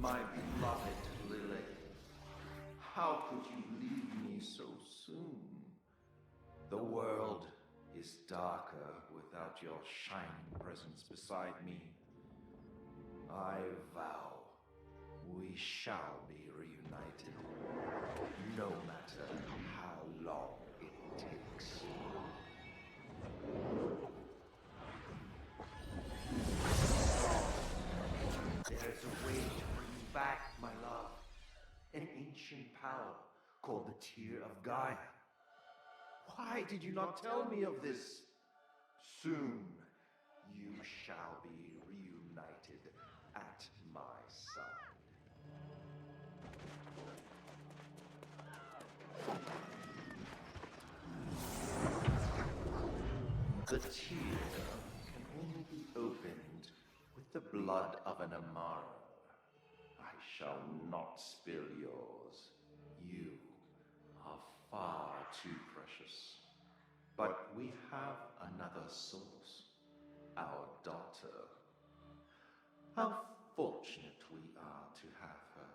My beloved Lily, how could you leave me so soon? The world is darker without your shining presence beside me. I vow we shall be reunited, no matter how long it takes. There is a way to bring you back, my love. An ancient power called the Tear of Gaia. Why did you not tell me of this? Soon you shall be reunited at my side. The tear can only be opened with the blood of an Amara. I shall not spill yours. You are far too precious. But we have another source, our daughter. How fortunate we are to have her.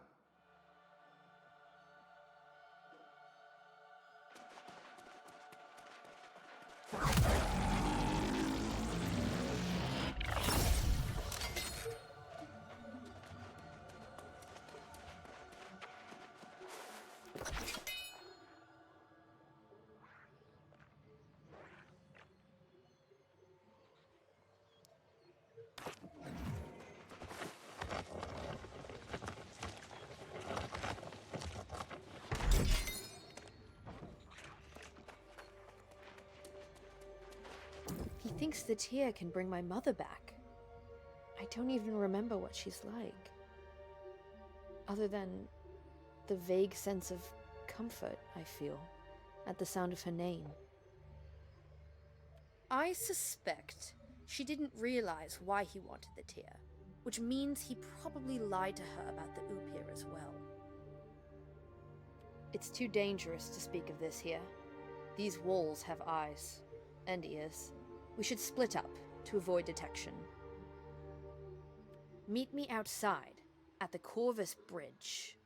He thinks the tear can bring my mother back. I don't even remember what she's like. Other than the vague sense of comfort I feel at the sound of her name. I suspect she didn't realize why he wanted the tear, which means he probably lied to her about the Oupir as well. It's too dangerous to speak of this here. These walls have eyes and ears. We should split up to avoid detection. Meet me outside at the Corvus Bridge.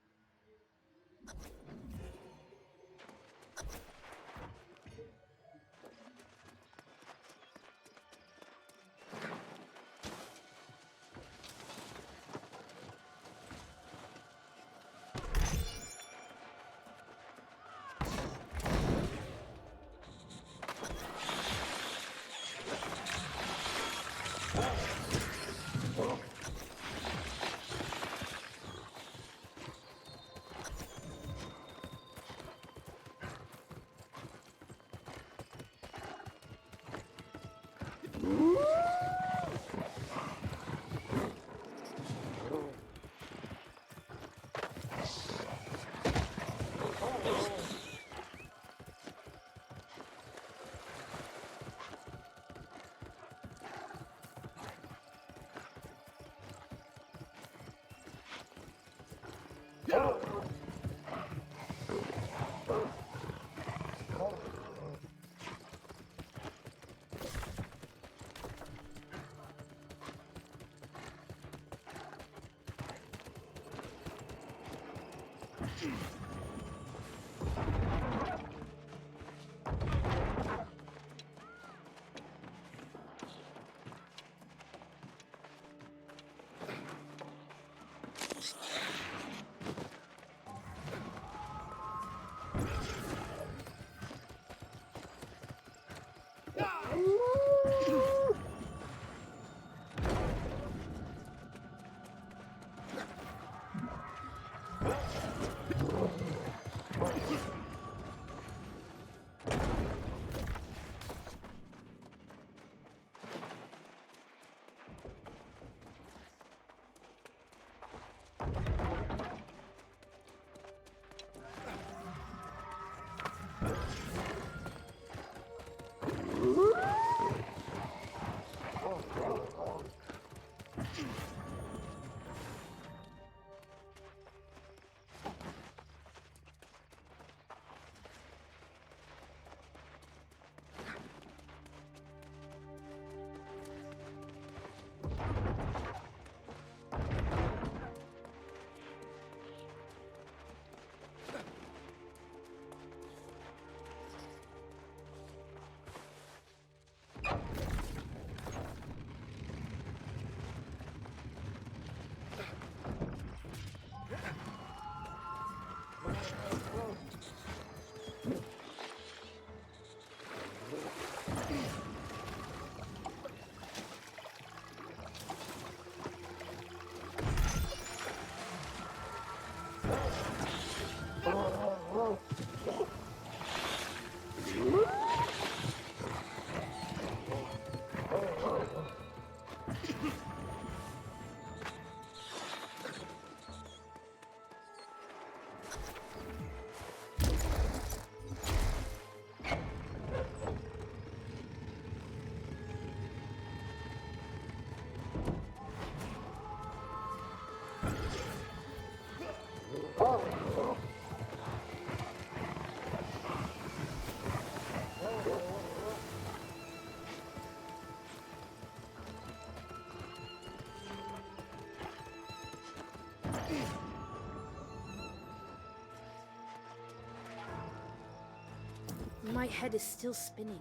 My head is still spinning.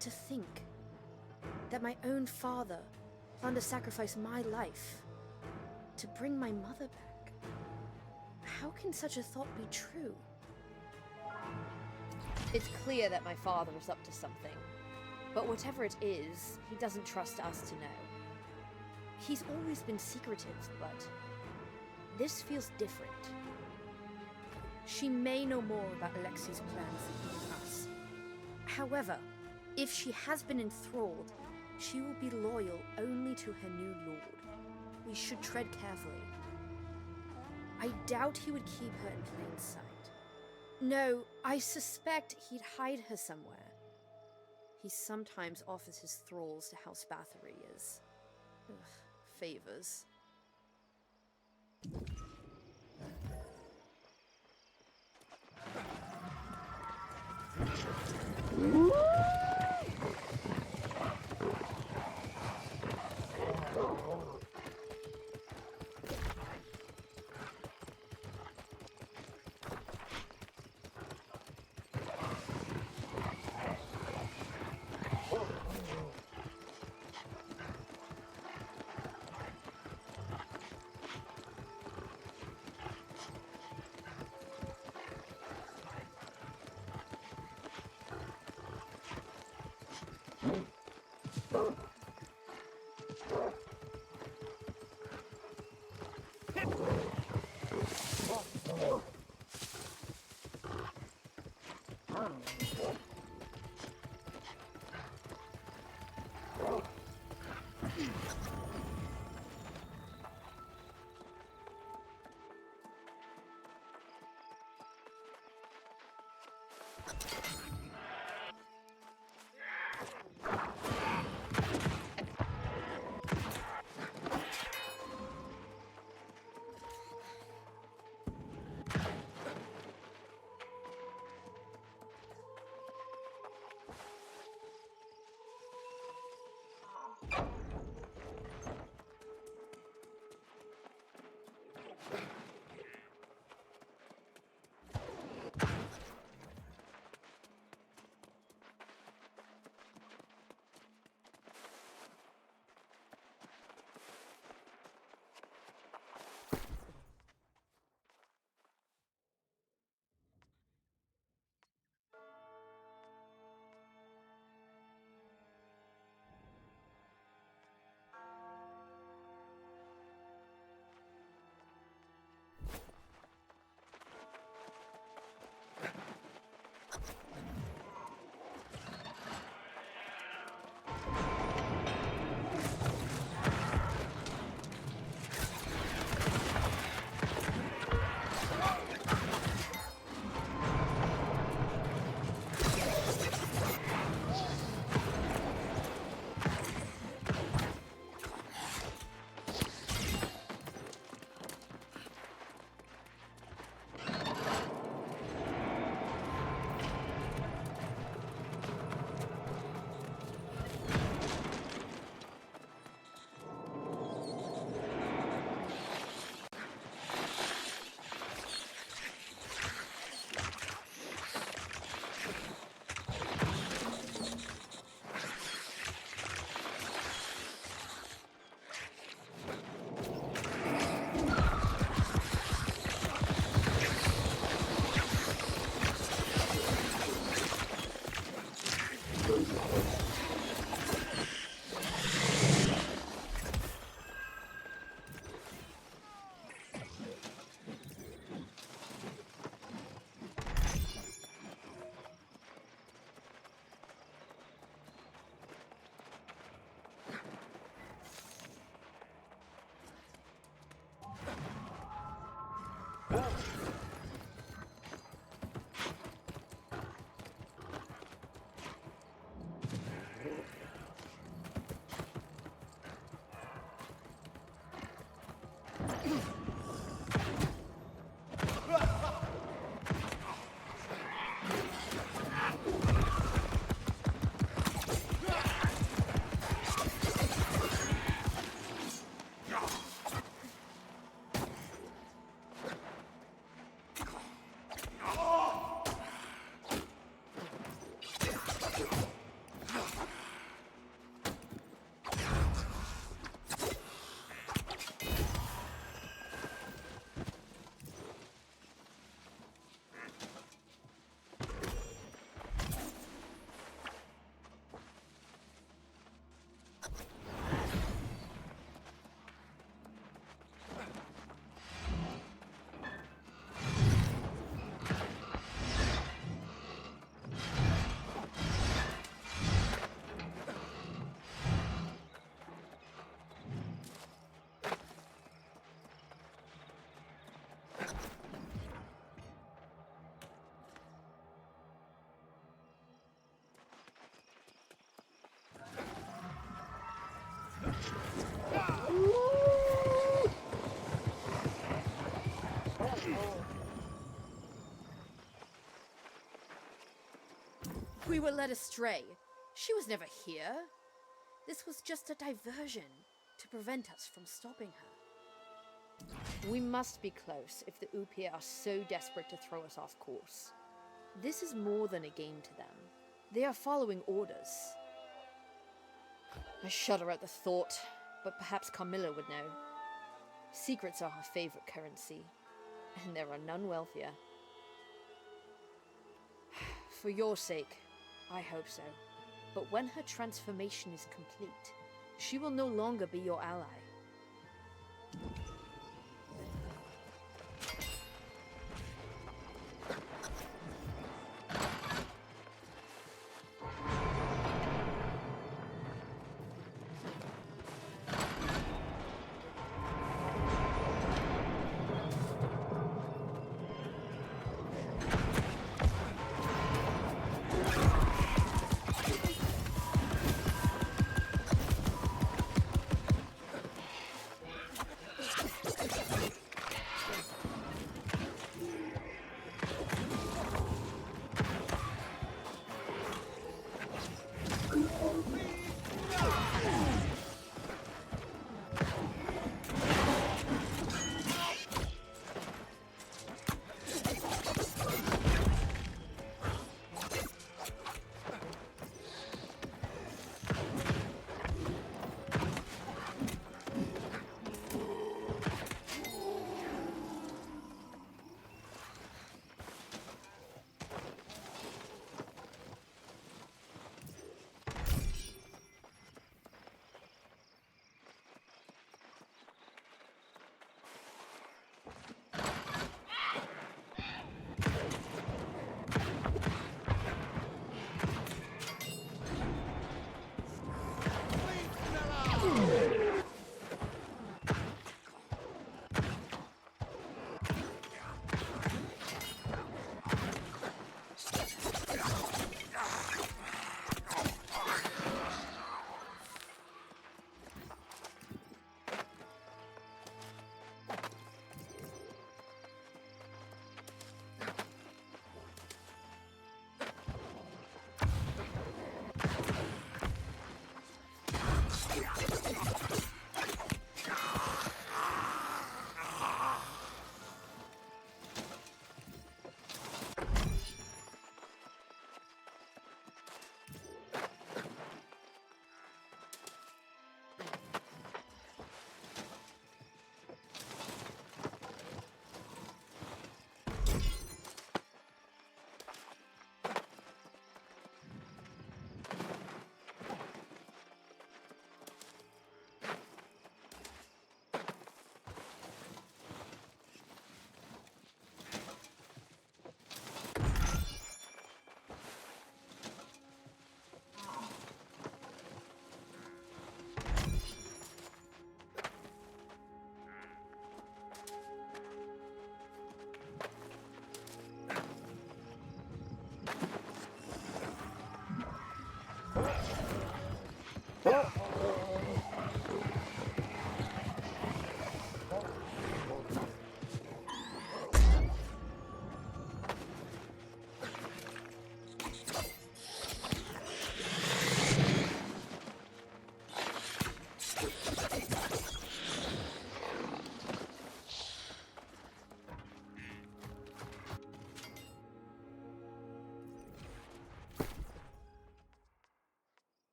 To think that my own father planned to sacrifice my life to bring my mother back. How can such a thought be true? It's clear that my father is up to something, but whatever it is, he doesn't trust us to know. He's always been secretive, but this feels different. She may know more about Alexi's plans than even us. However, if she has been enthralled, she will be loyal only to her new lord. We should tread carefully. I doubt he would keep her in plain sight. No, I suspect he'd hide her somewhere. He sometimes offers his thralls to House Bathory as favors. We were led astray. She was never here. This was just a diversion to prevent us from stopping her. We must be close if the Upia are so desperate to throw us off course. This is more than a game to them. They are following orders. I shudder at the thought, but perhaps Carmilla would know. Secrets are her favorite currency, and there are none wealthier. For your sake, I hope so. But when her transformation is complete, she will no longer be your ally.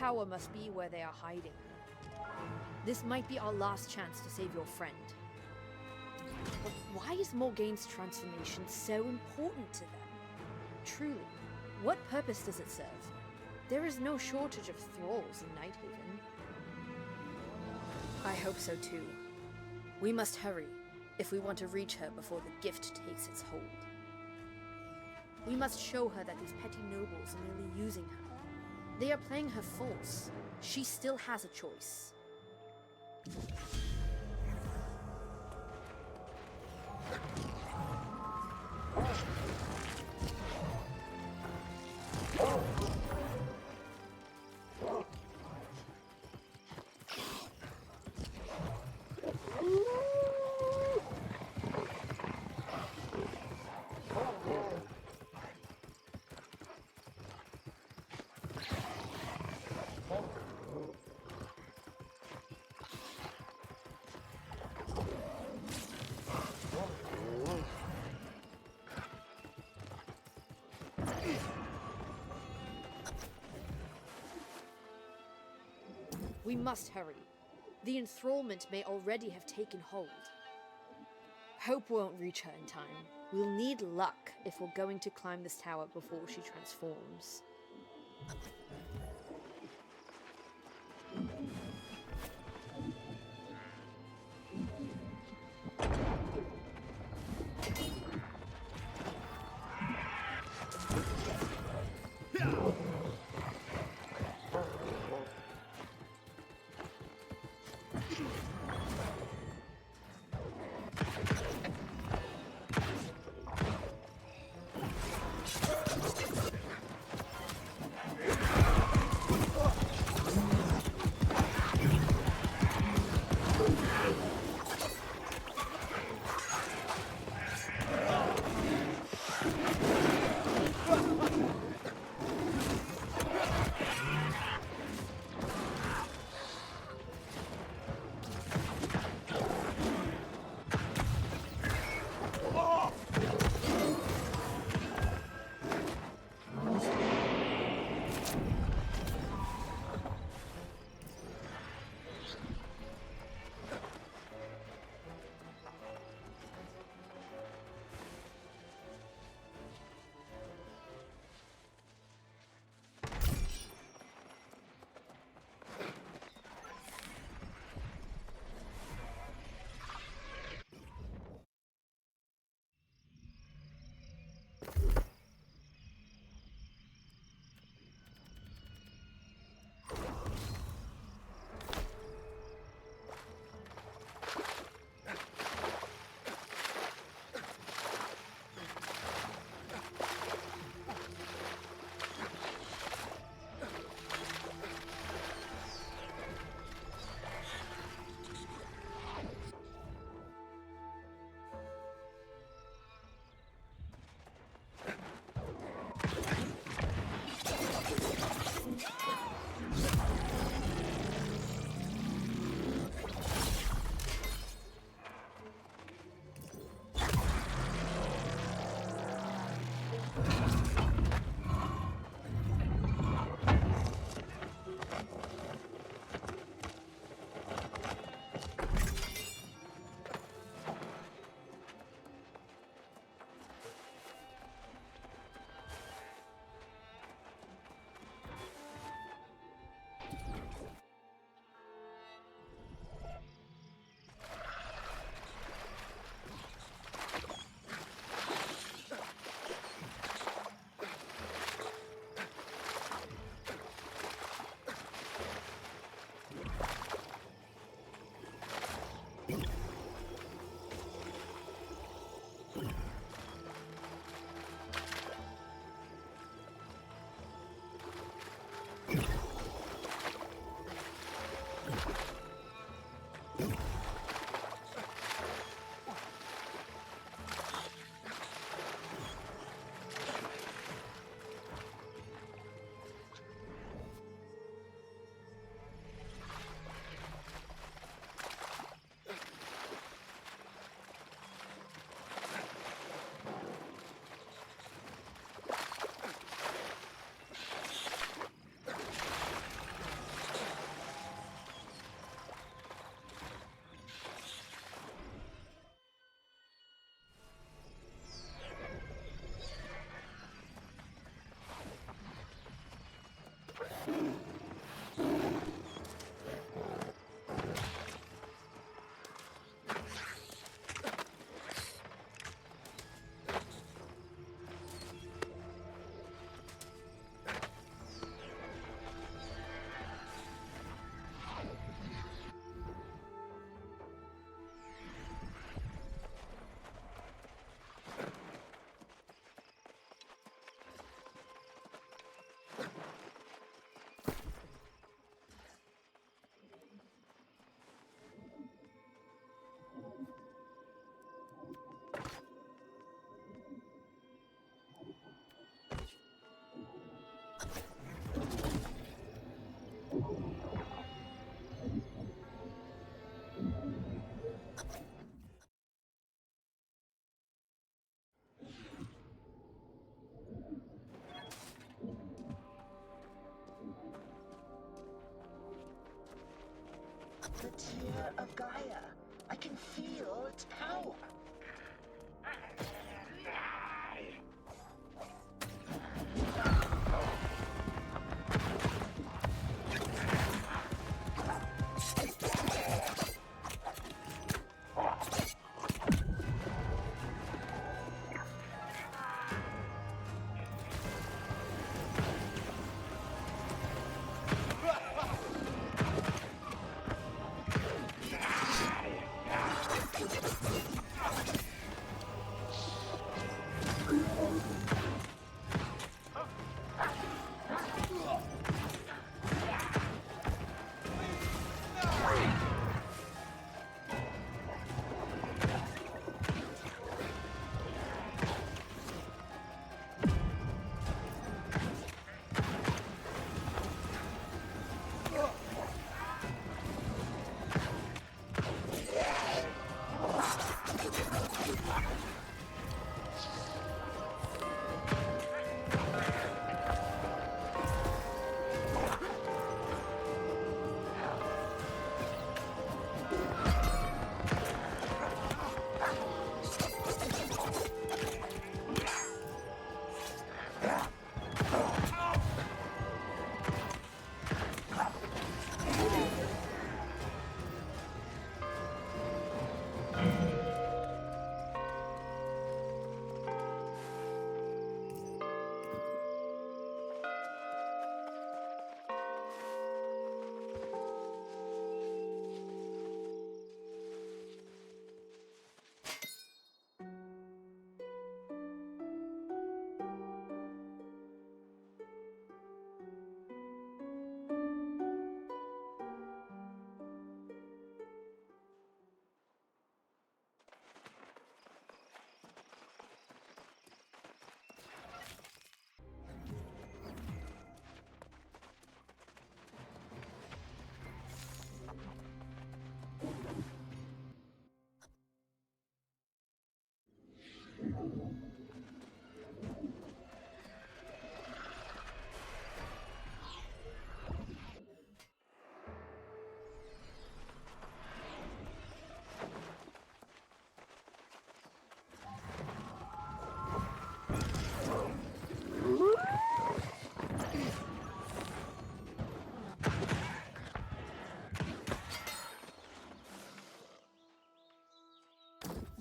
tower must be where they are hiding. This might be our last chance to save your friend. But why is Morgaine's transformation so important to them? Truly, what purpose does it serve? There is no shortage of thralls in Nighthaven. I hope so too. We must hurry if we want to reach her before the gift takes its hold. We must show her that these petty nobles are merely using her. They are playing her false. She still has a choice. We must hurry. The enthrallment may already have taken hold. Hope won't reach her in time. We'll need luck if we're going to climb this tower before she transforms.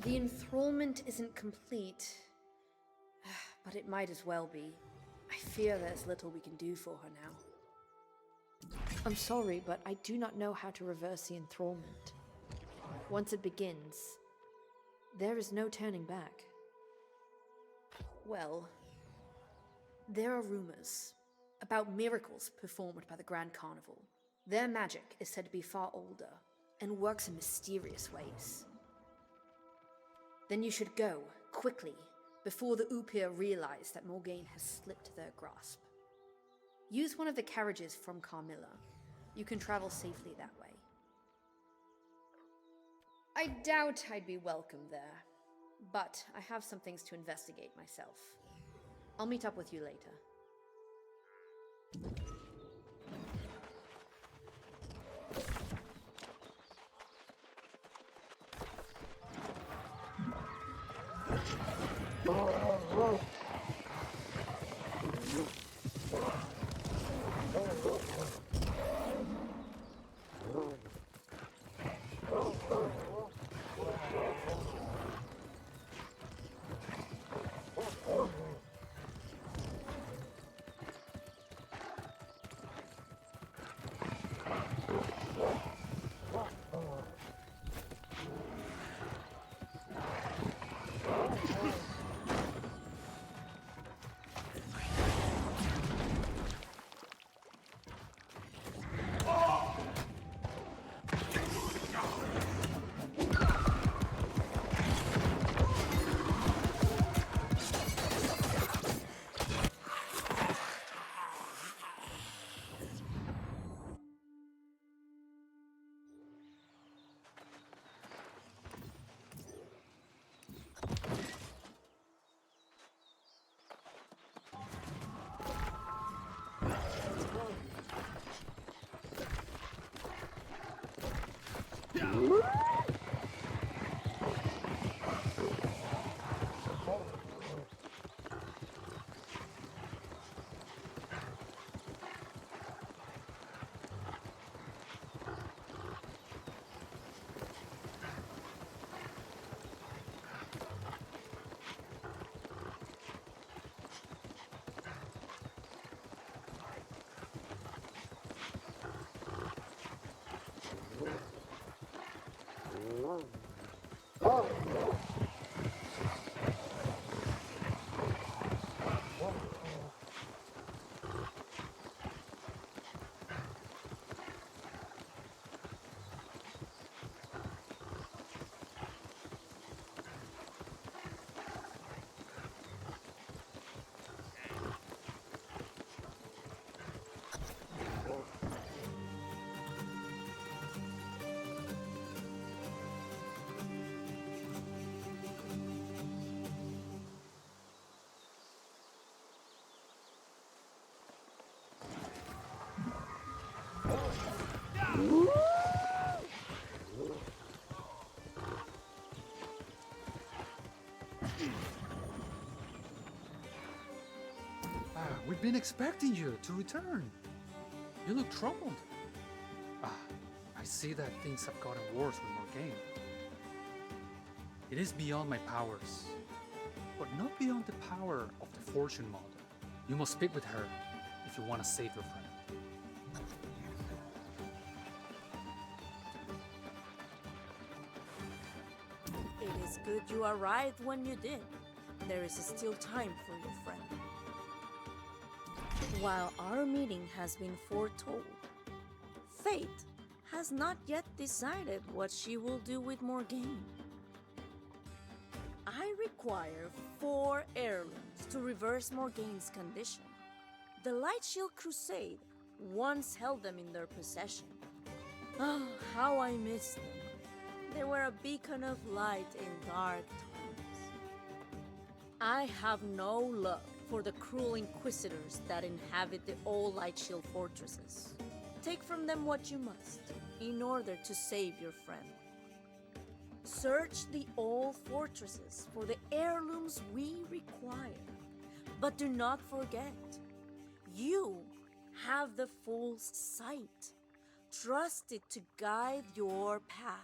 The enthrallment isn't complete, but it might as well be. I fear there's little we can do for her now. I'm sorry, but I do not know how to reverse the enthrallment. Once it begins, there is no turning back. Well, there are rumors about miracles performed by the Grand Carnival. Their magic is said to be far older and works in mysterious ways. Then you should go, quickly, before the Upir realize that Morgaine has slipped their grasp. Use one of the carriages from Carmilla. You can travel safely that way. I doubt I'd be welcome there, but I have some things to investigate myself. I'll meet up with you later. We've been expecting you to return. You look troubled. I see that things have gotten worse with Morgaine. It is beyond my powers, but not beyond the power of the Fortune Mother. You must speak with her if you want to save your friend. It is good you arrived when you did. There is still time for your friend. While our meeting has been foretold, Fate has not yet decided what she will do with Morgaine. I require 4 heirlooms to reverse Morgaine's condition. The Light Shield Crusade once held them in their possession. Oh, how I miss them. They were a beacon of light in dark times. I have no love for the cruel inquisitors that inhabit the old Light Shield fortresses. Take from them what you must, in order to save your friend. Search the old fortresses for the heirlooms we require. But do not forget, you have the Fool's Sight. Trust it to guide your path.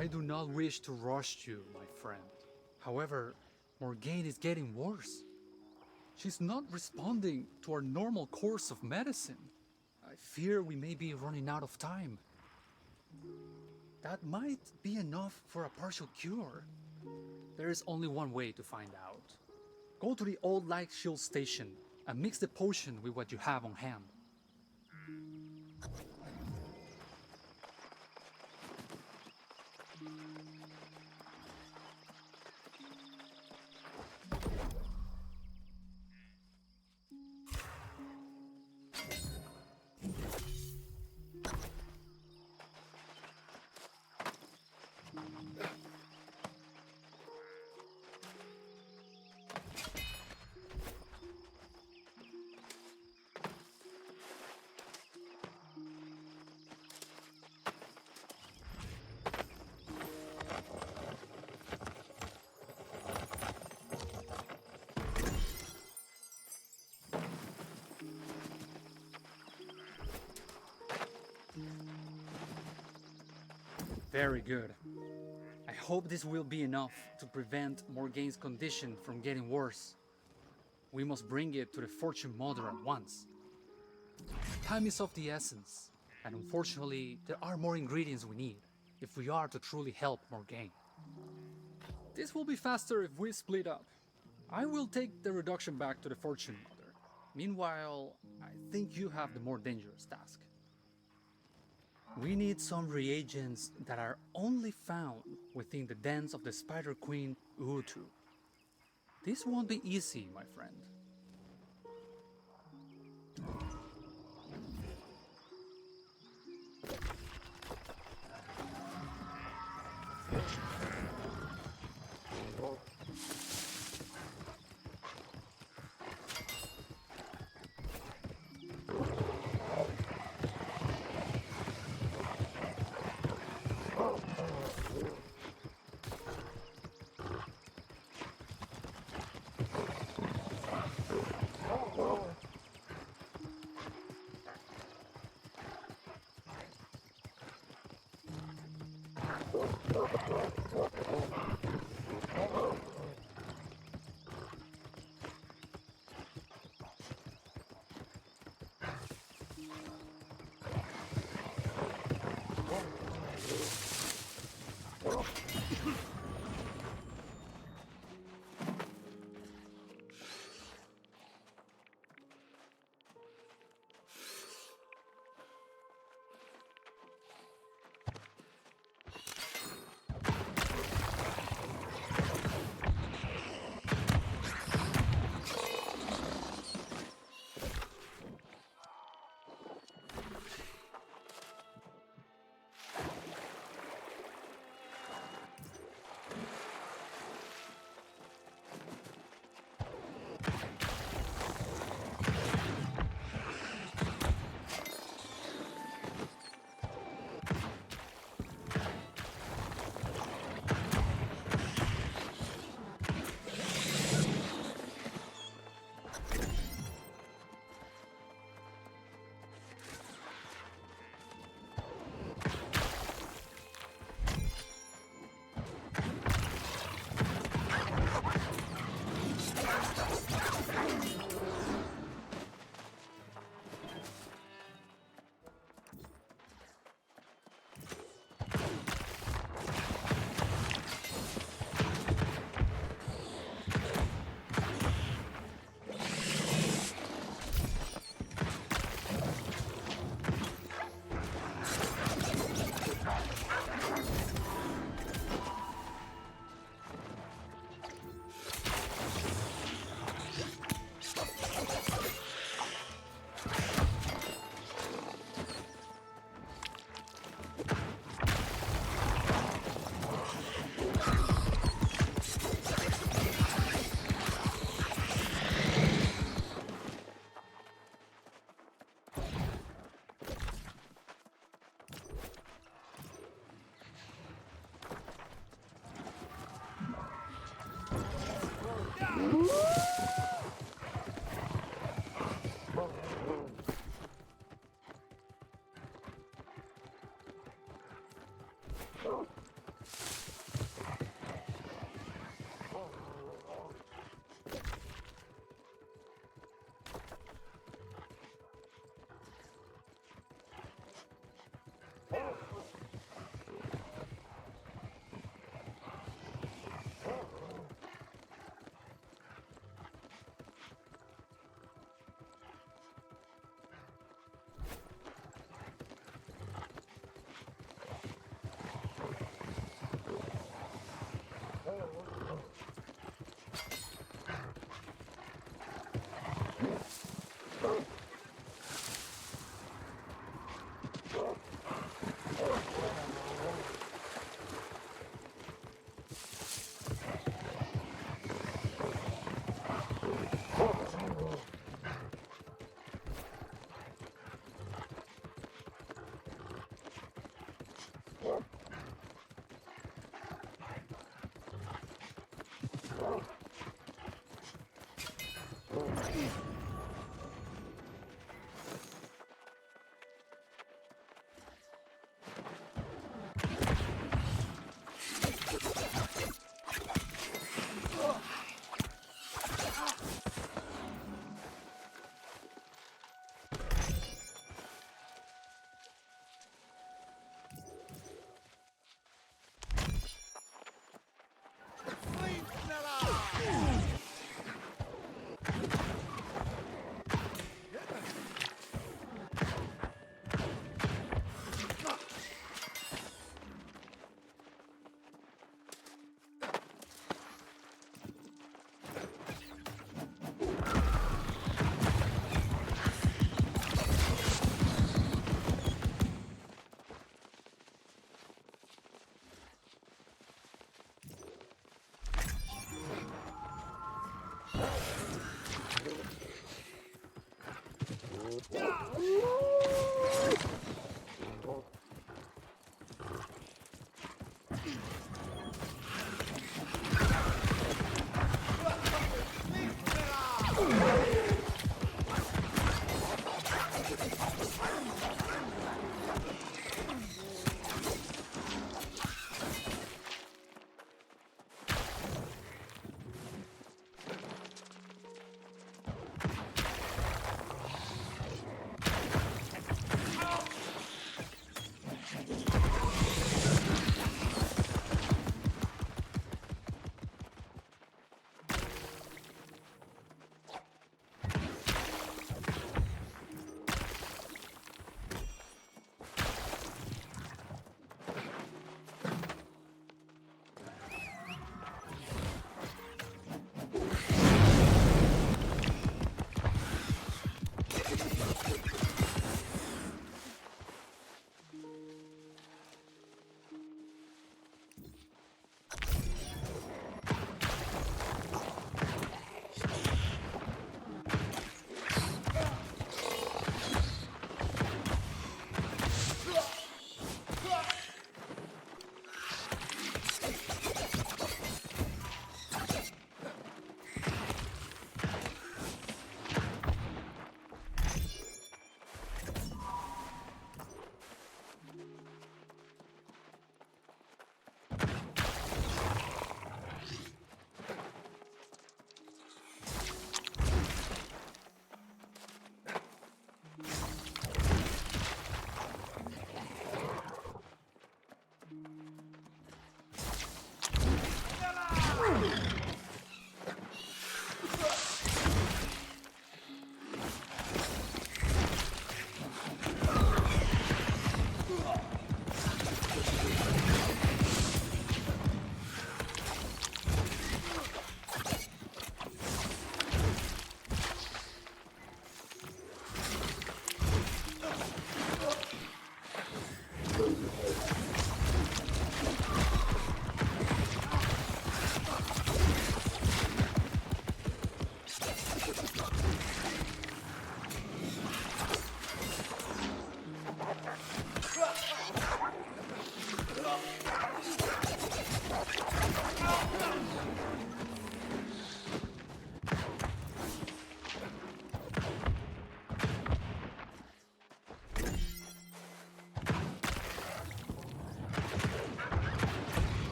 I do not wish to rush you, my friend. However, Morgane is getting worse. She's not responding to our normal course of medicine. I fear we may be running out of time. That might be enough for a partial cure. There is only one way to find out. Go to the old light shield station and mix the potion with what you have on hand. Very good. I hope this will be enough to prevent Morgane's condition from getting worse. We must bring it to the Fortune Mother at once. Time is of the essence, and unfortunately, there are more ingredients we need if we are to truly help Morgane. This will be faster if we split up. I will take the reduction back to the Fortune Mother. Meanwhile, I think you have the more dangerous task. We need some reagents that are only found within the dens of the Spider Queen Utu. This won't be easy, my friend.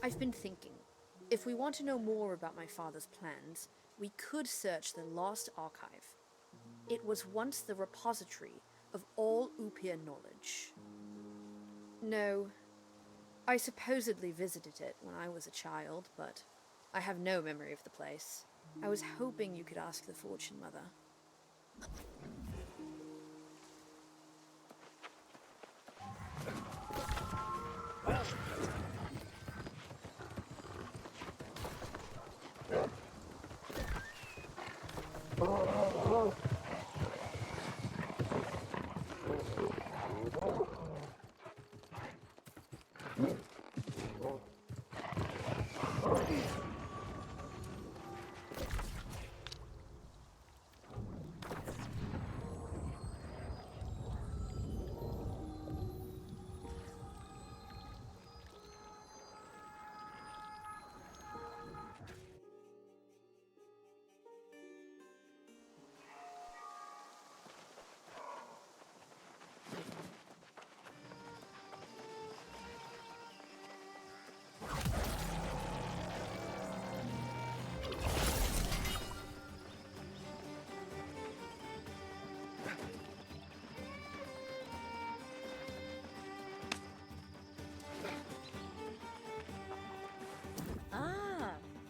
I've been thinking. If we want to know more about my father's plans, we could search the Lost Archive. It was once the repository of all Upir knowledge. No, I supposedly visited it when I was a child, but I have no memory of the place. I was hoping you could ask the Fortune Mother.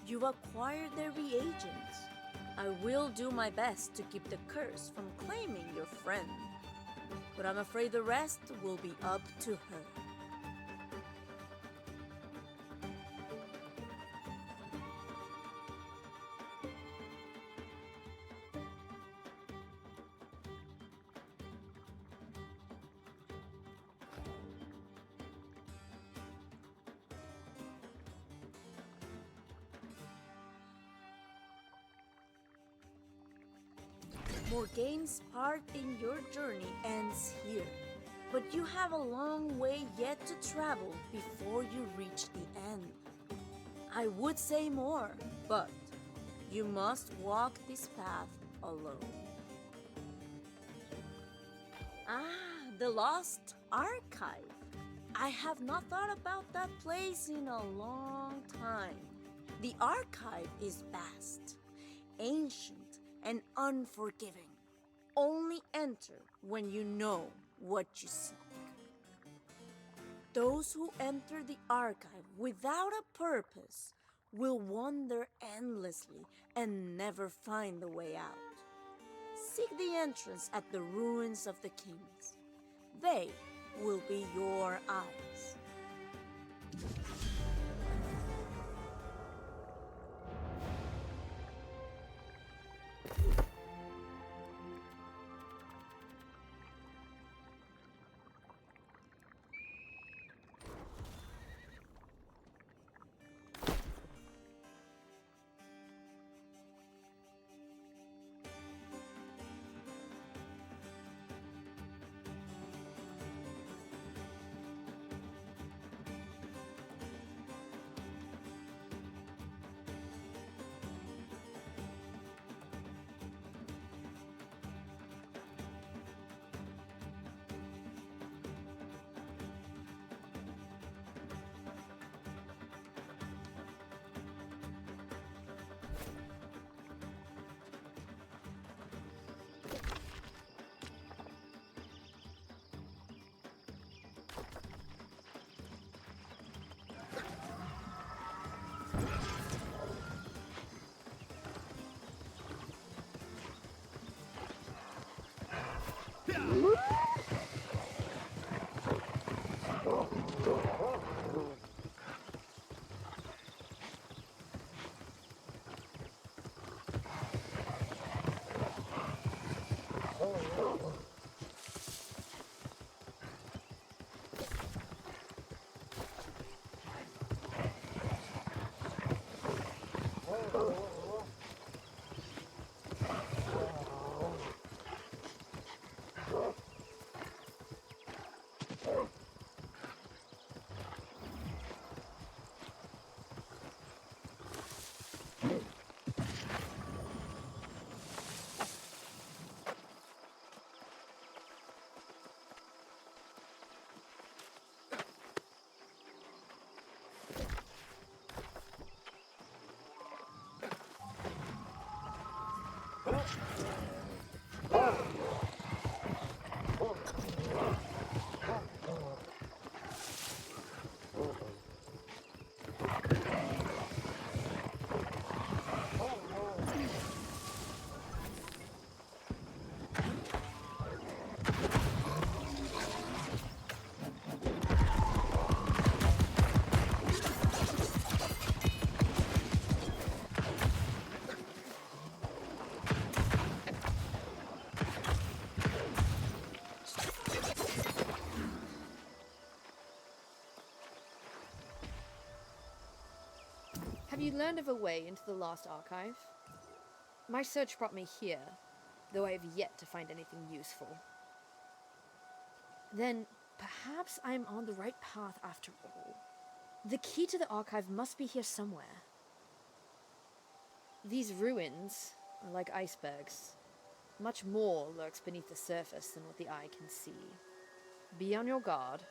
You acquired their reagents. I will do my best to keep the curse from claiming your friend, but I'm afraid the rest will be up to her. Morgaine's part in your journey ends here, but you have a long way yet to travel before you reach the end. I would say more, but you must walk this path alone. The Lost Archive. I have not thought about that place in a long time. The archive is vast, ancient, and unforgiving. Only enter when you know what you seek. Those who enter the archive without a purpose will wander endlessly and never find the way out. Seek the entrance at the ruins of the kings. They will be your eyes. Have you learned of a way into the Lost Archive? My search brought me here, though I have yet to find anything useful. Then, perhaps I am on the right path after all. The key to the archive must be here somewhere. These ruins are like icebergs. Much more lurks beneath the surface than what the eye can see. Be on your guard.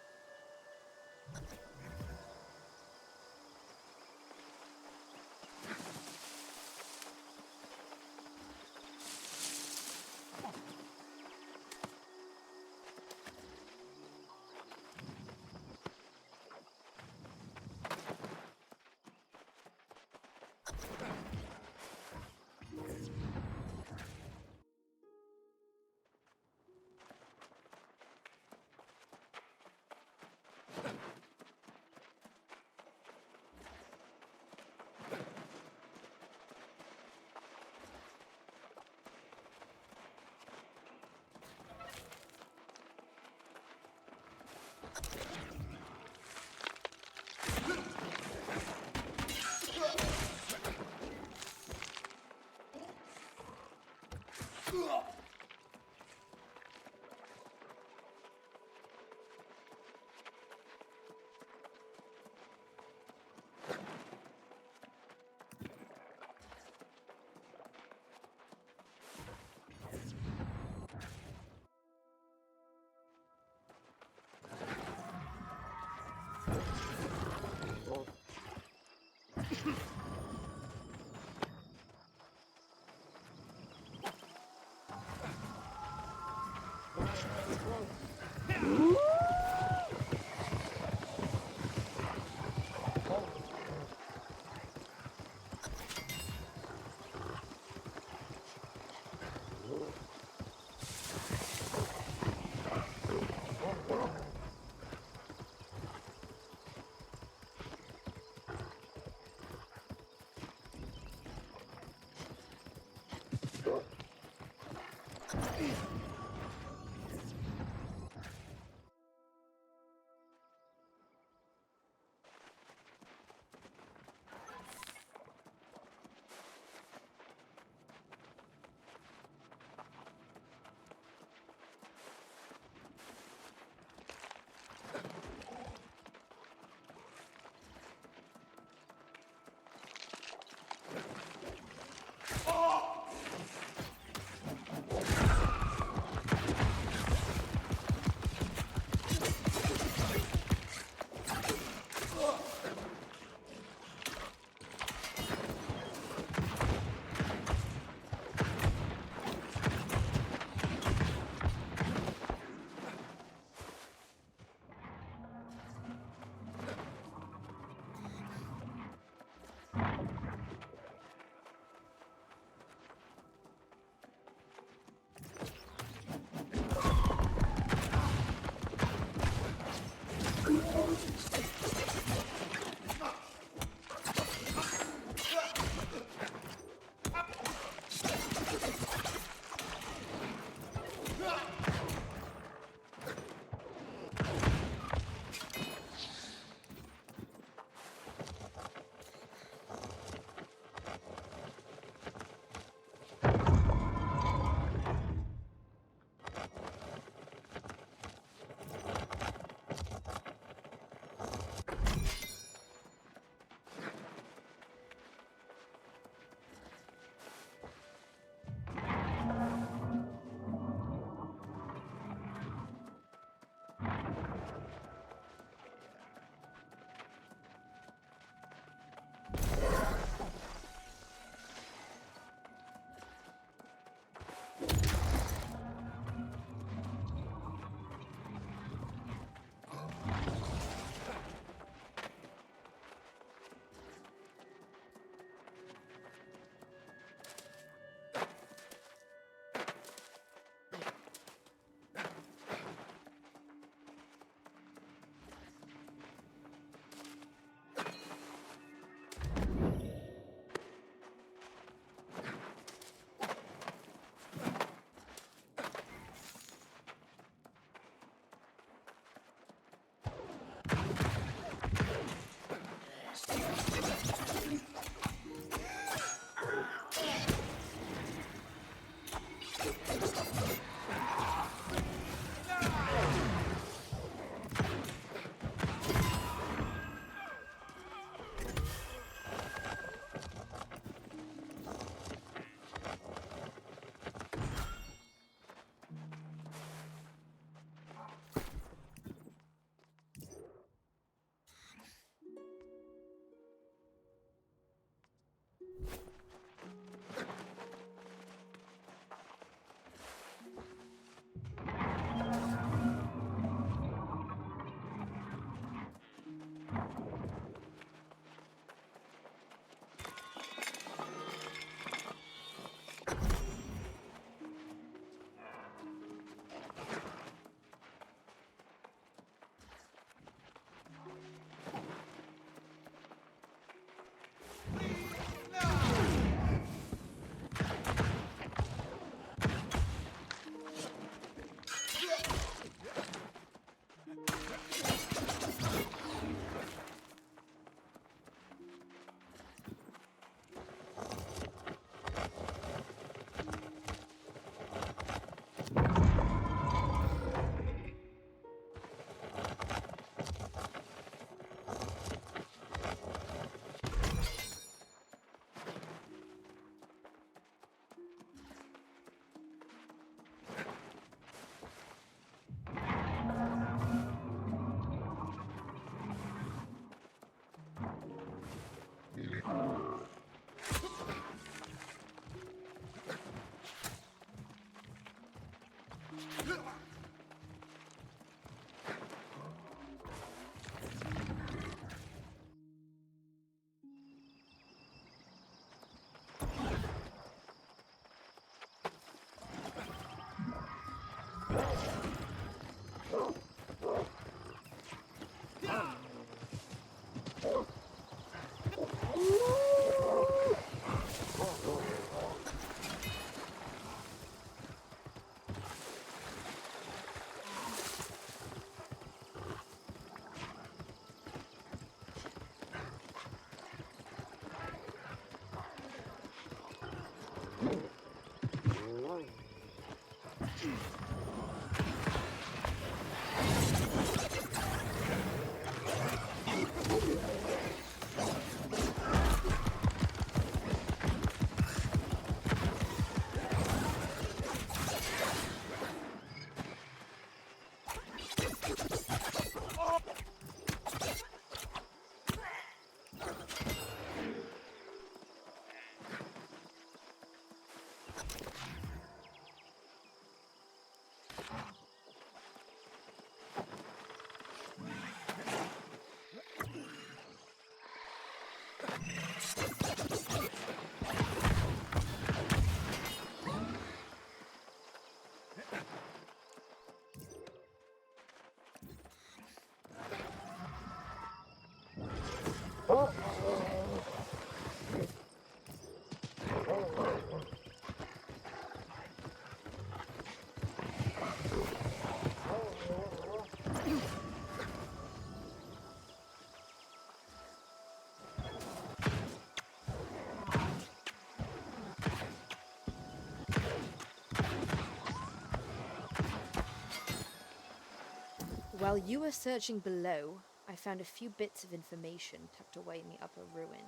While you were searching below, I found a few bits of information tucked away in the upper ruin.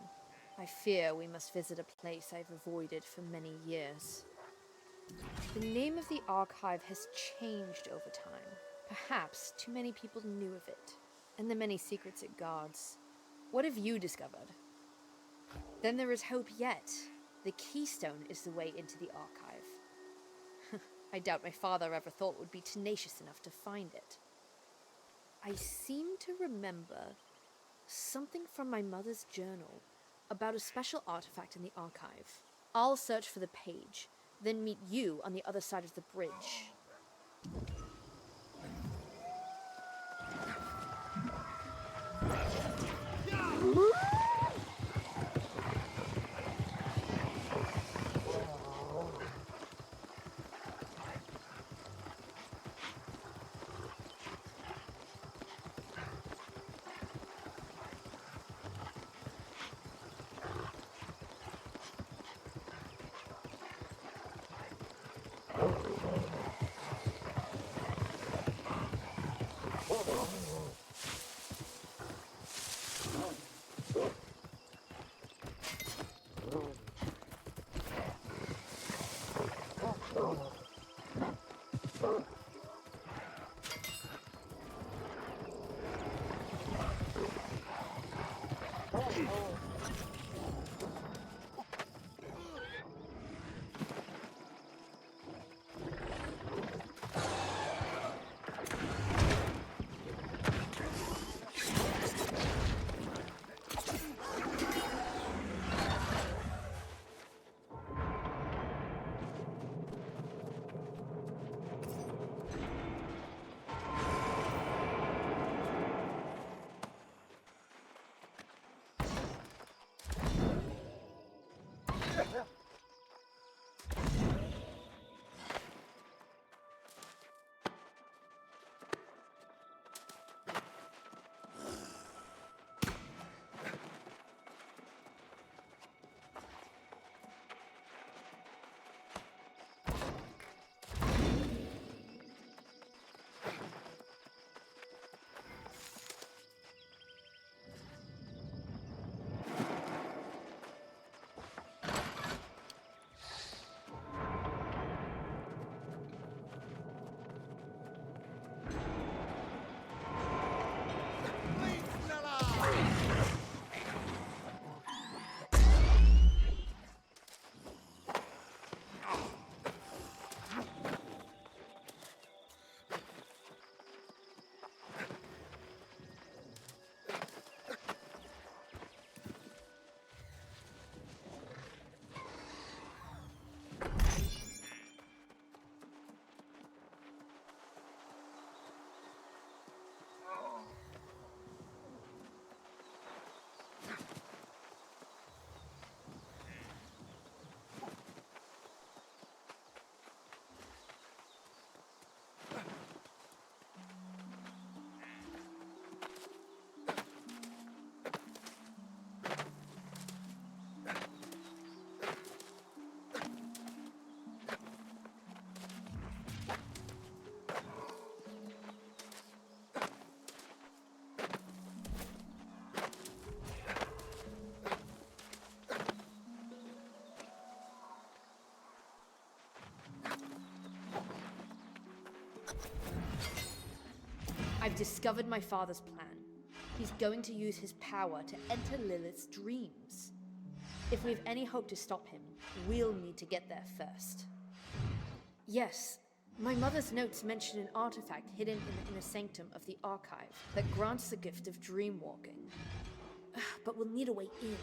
I fear we must visit a place I've avoided for many years. The name of the archive has changed over time. Perhaps too many people knew of it, and the many secrets it guards. What have you discovered? Then there is hope yet. The keystone is the way into the archive. I doubt my father ever thought would be tenacious enough to find it. I seem to remember something from my mother's journal about a special artifact in the archive. I'll search for the page, then meet you on the other side of the bridge. I've discovered my father's plan. He's going to use his power to enter Lilith's dreams. If we have any hope to stop him, we'll need to get there first. Yes, my mother's notes mention an artifact hidden in the inner sanctum of the archive that grants the gift of dreamwalking. But we'll need a way in.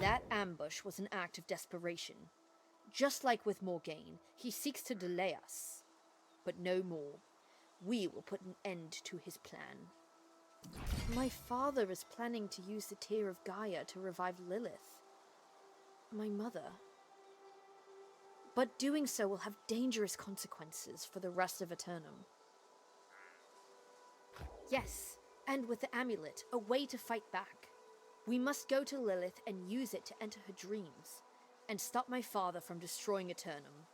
That ambush was an act of desperation. Just like with Morgaine, he seeks to delay us. But no more. We will put an end to his plan. My father is planning to use the Tear of Gaia to revive Lilith. My mother. But doing so will have dangerous consequences for the rest of Aeternum. Yes, and with the amulet, a way to fight back. We must go to Lilith and use it to enter her dreams, and stop my father from destroying Aeternum.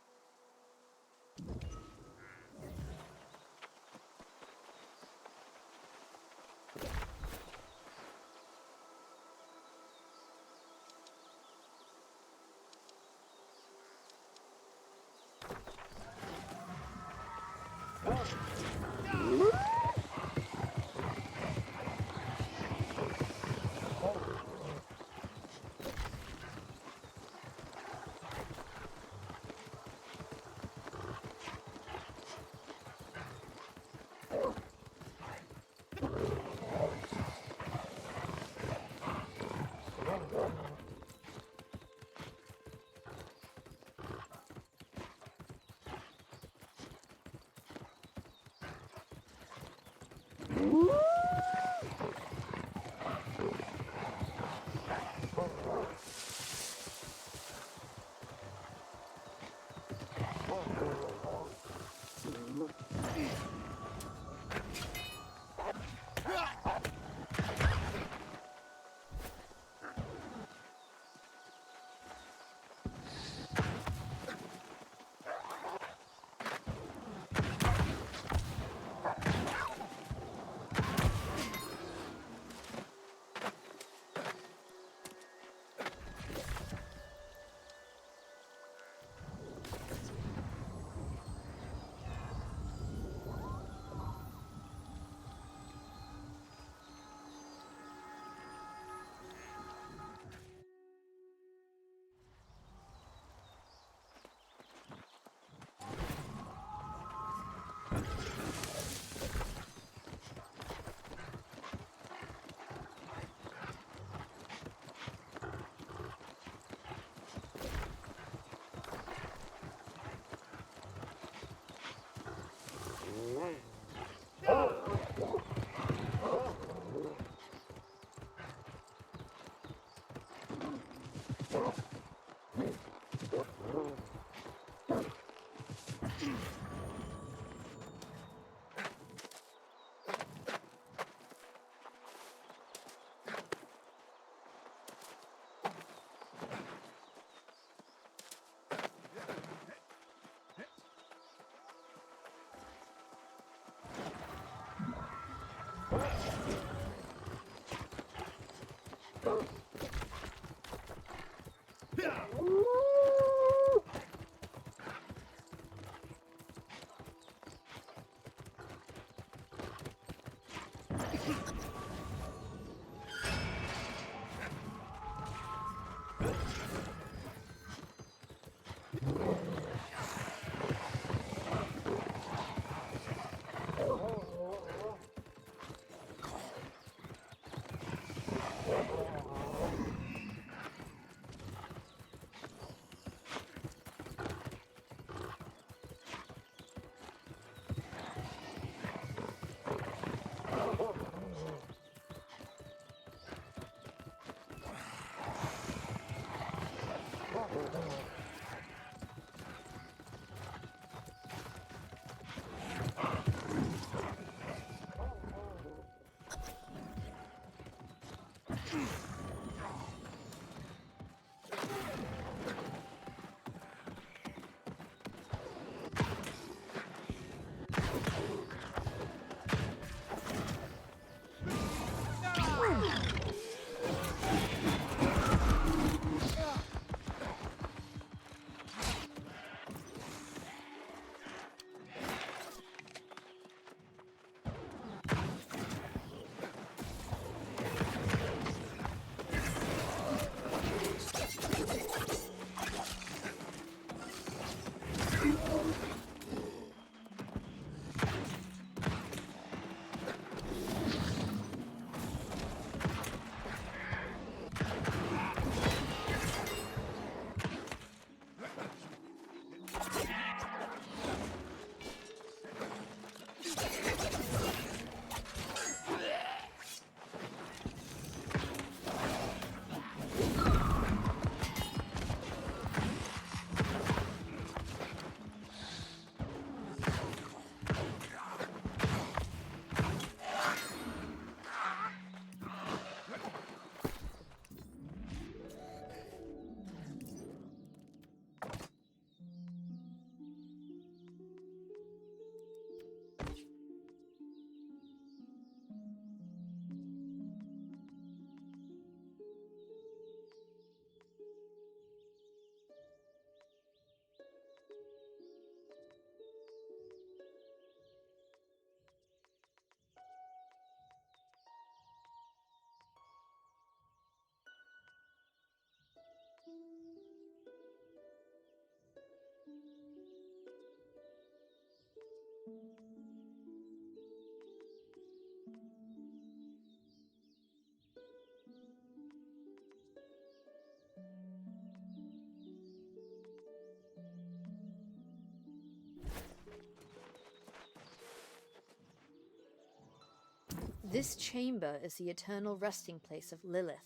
This chamber is the eternal resting place of Lilith,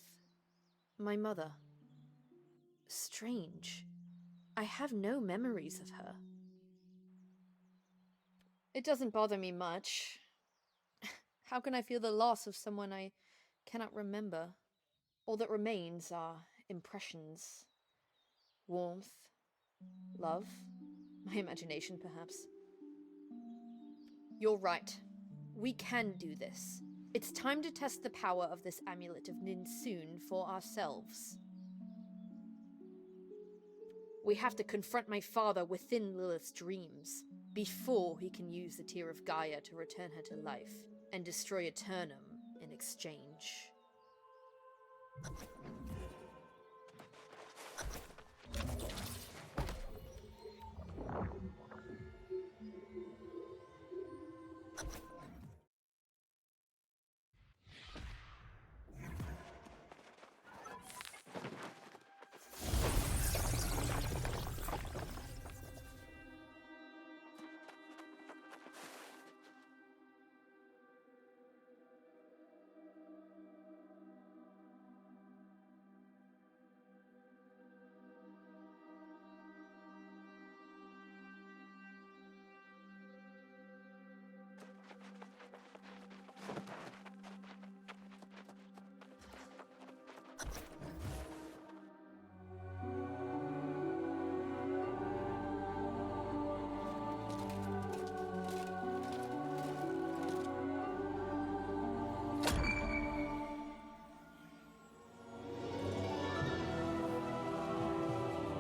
my mother. Strange. I have no memories of her. It doesn't bother me much. How can I feel the loss of someone I cannot remember? All that remains are impressions, warmth, love, my imagination perhaps. You're right. We can do this. It's time to test the power of this amulet of Ninsoon for ourselves. We have to confront my father within Lilith's dreams, before he can use the Tear of Gaia to return her to life, and destroy Aeternum in exchange.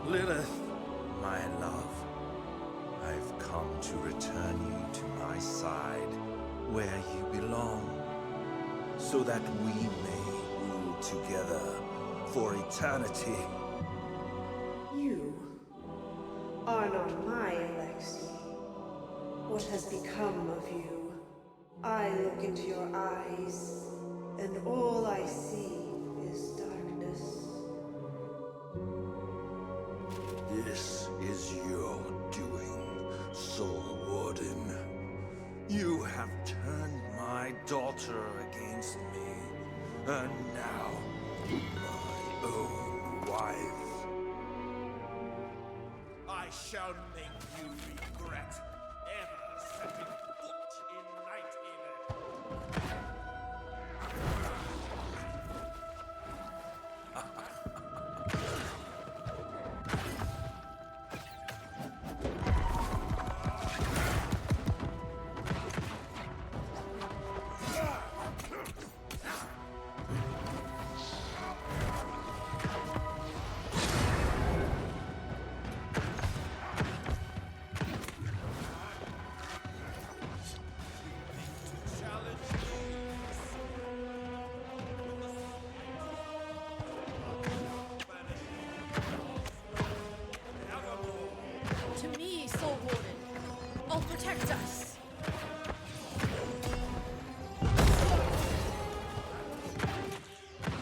Lilith, my love, I've come to return you to my side, where you belong, so that we may rule together for eternity. are not my Alexei. What has become of you? I look into your eyes, and all I see is darkness. This is your doing, Soul Warden. You have turned my daughter against me, and now my own wife. I shall make you regret ever setting foot in Nighthaven. To me, Soul Warden. I'll protect us.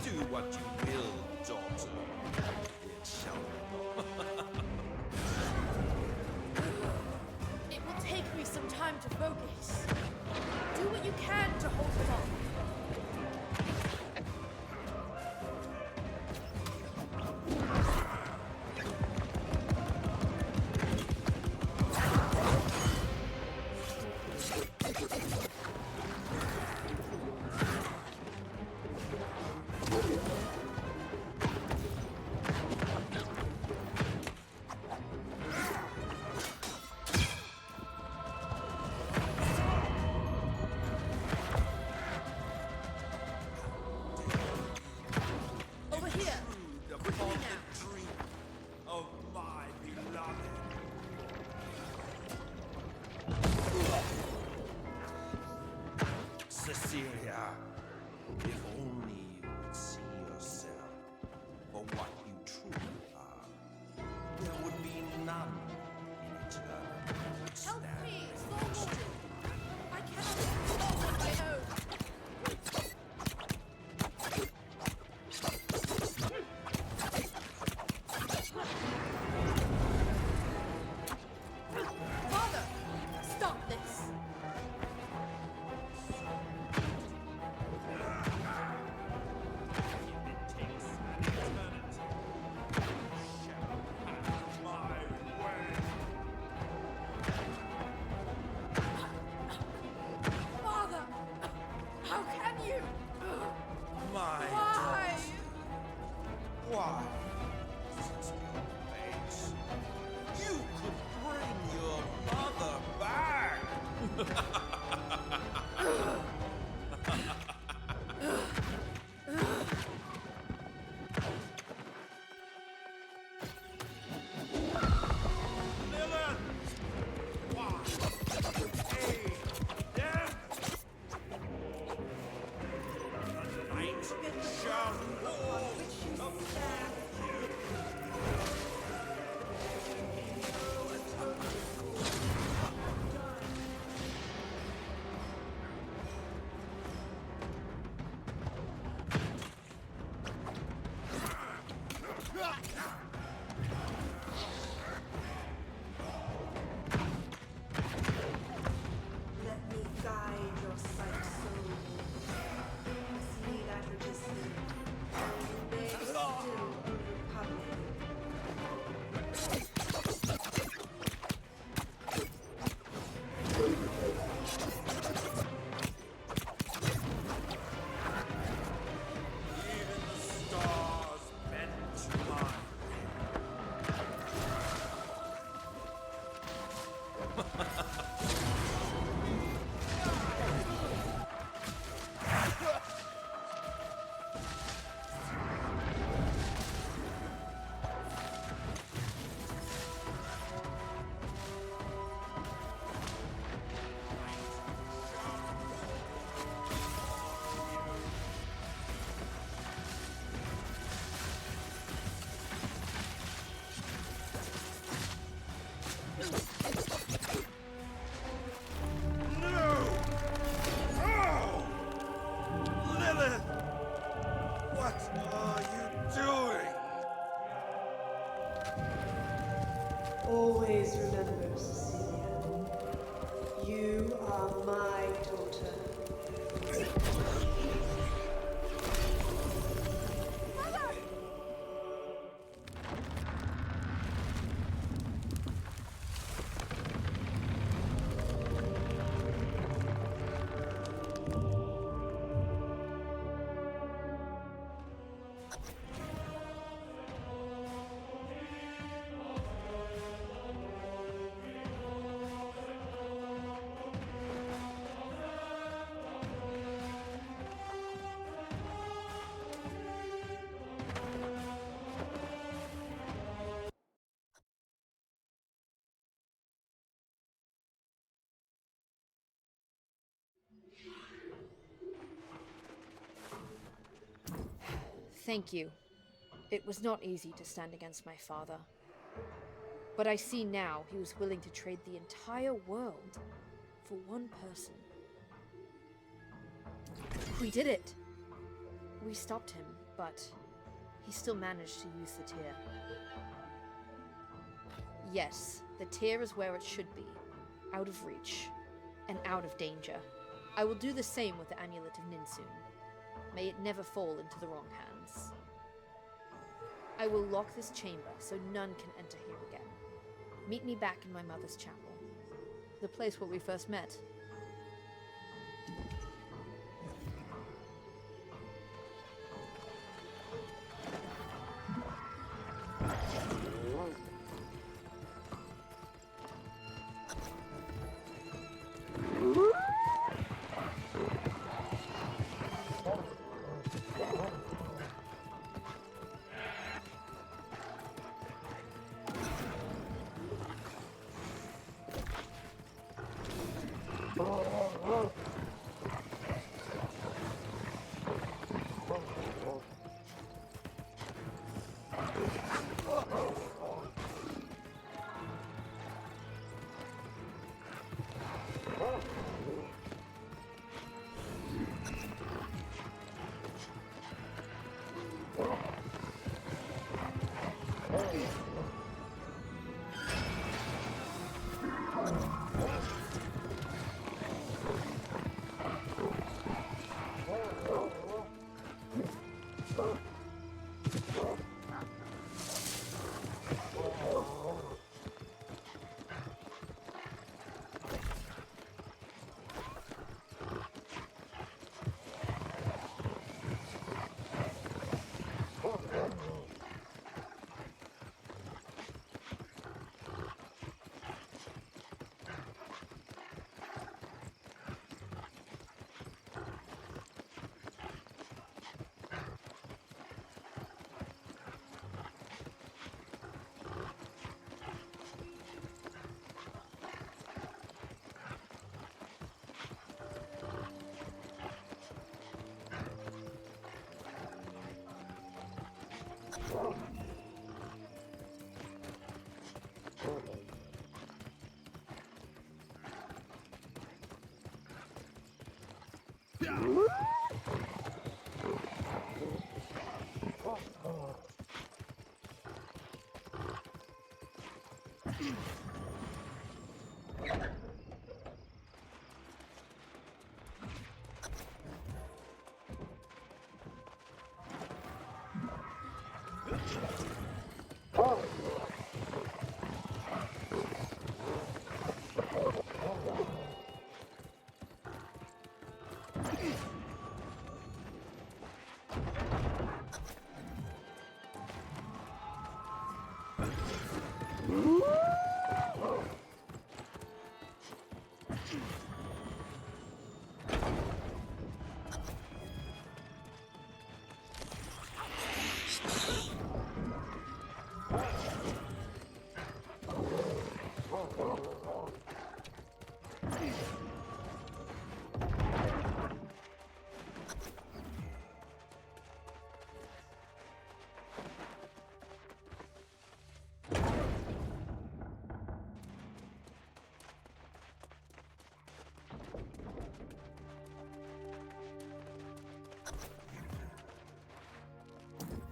Do what you will, daughter. It shall It will take me some time to focus. Do what you can to hold it off. Over here. Quickly now. dream of my beloved. Cecilia, if only you would see yourself for what you truly are, there would be none in Aeternum who would Help stand me, against Soul you. Warden. I cannot do this on my own. Father, stop this. It takes an eternity. Shall have my way. Father, how can you? My Why? Why? Since your face, you could bring your mother back. Villain! Why? Hey, them! The night shall fall upon you. always remember, Cecilia, you are my daughter. Thank you. It was not easy to stand against my father. But I see now he was willing to trade the entire world for one person. We did it! We stopped him, but he still managed to use the tear. Yes, the tear is where it should be, out of reach, and out of danger. I will do the same with the Amulet of Ninsun. May it never fall into the wrong hands. I will lock this chamber so none can enter here again. Meet me back in my mother's chapel, the place where we first met.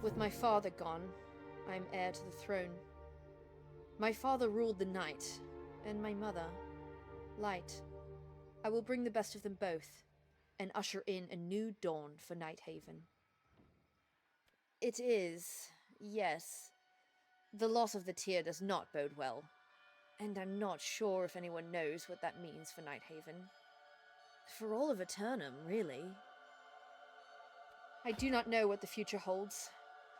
With my father gone, I am heir to the throne. My father ruled the night, and my mother, light. I will bring the best of them both, and usher in a new dawn for Nighthaven. It is, yes, the loss of the tear does not bode well, and I'm not sure if anyone knows what that means for Nighthaven. For all of Aeternum, really. I do not know what the future holds,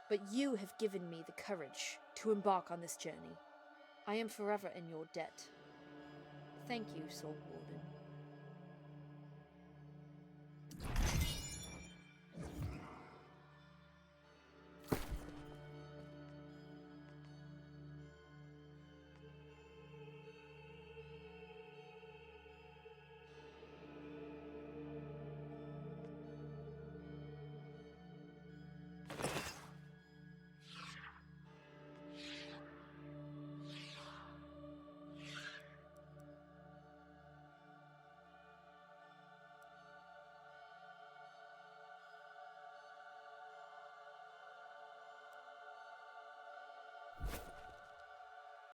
but you have given me the courage to embark on this journey. I am forever in your debt. Thank you, Soul Warden.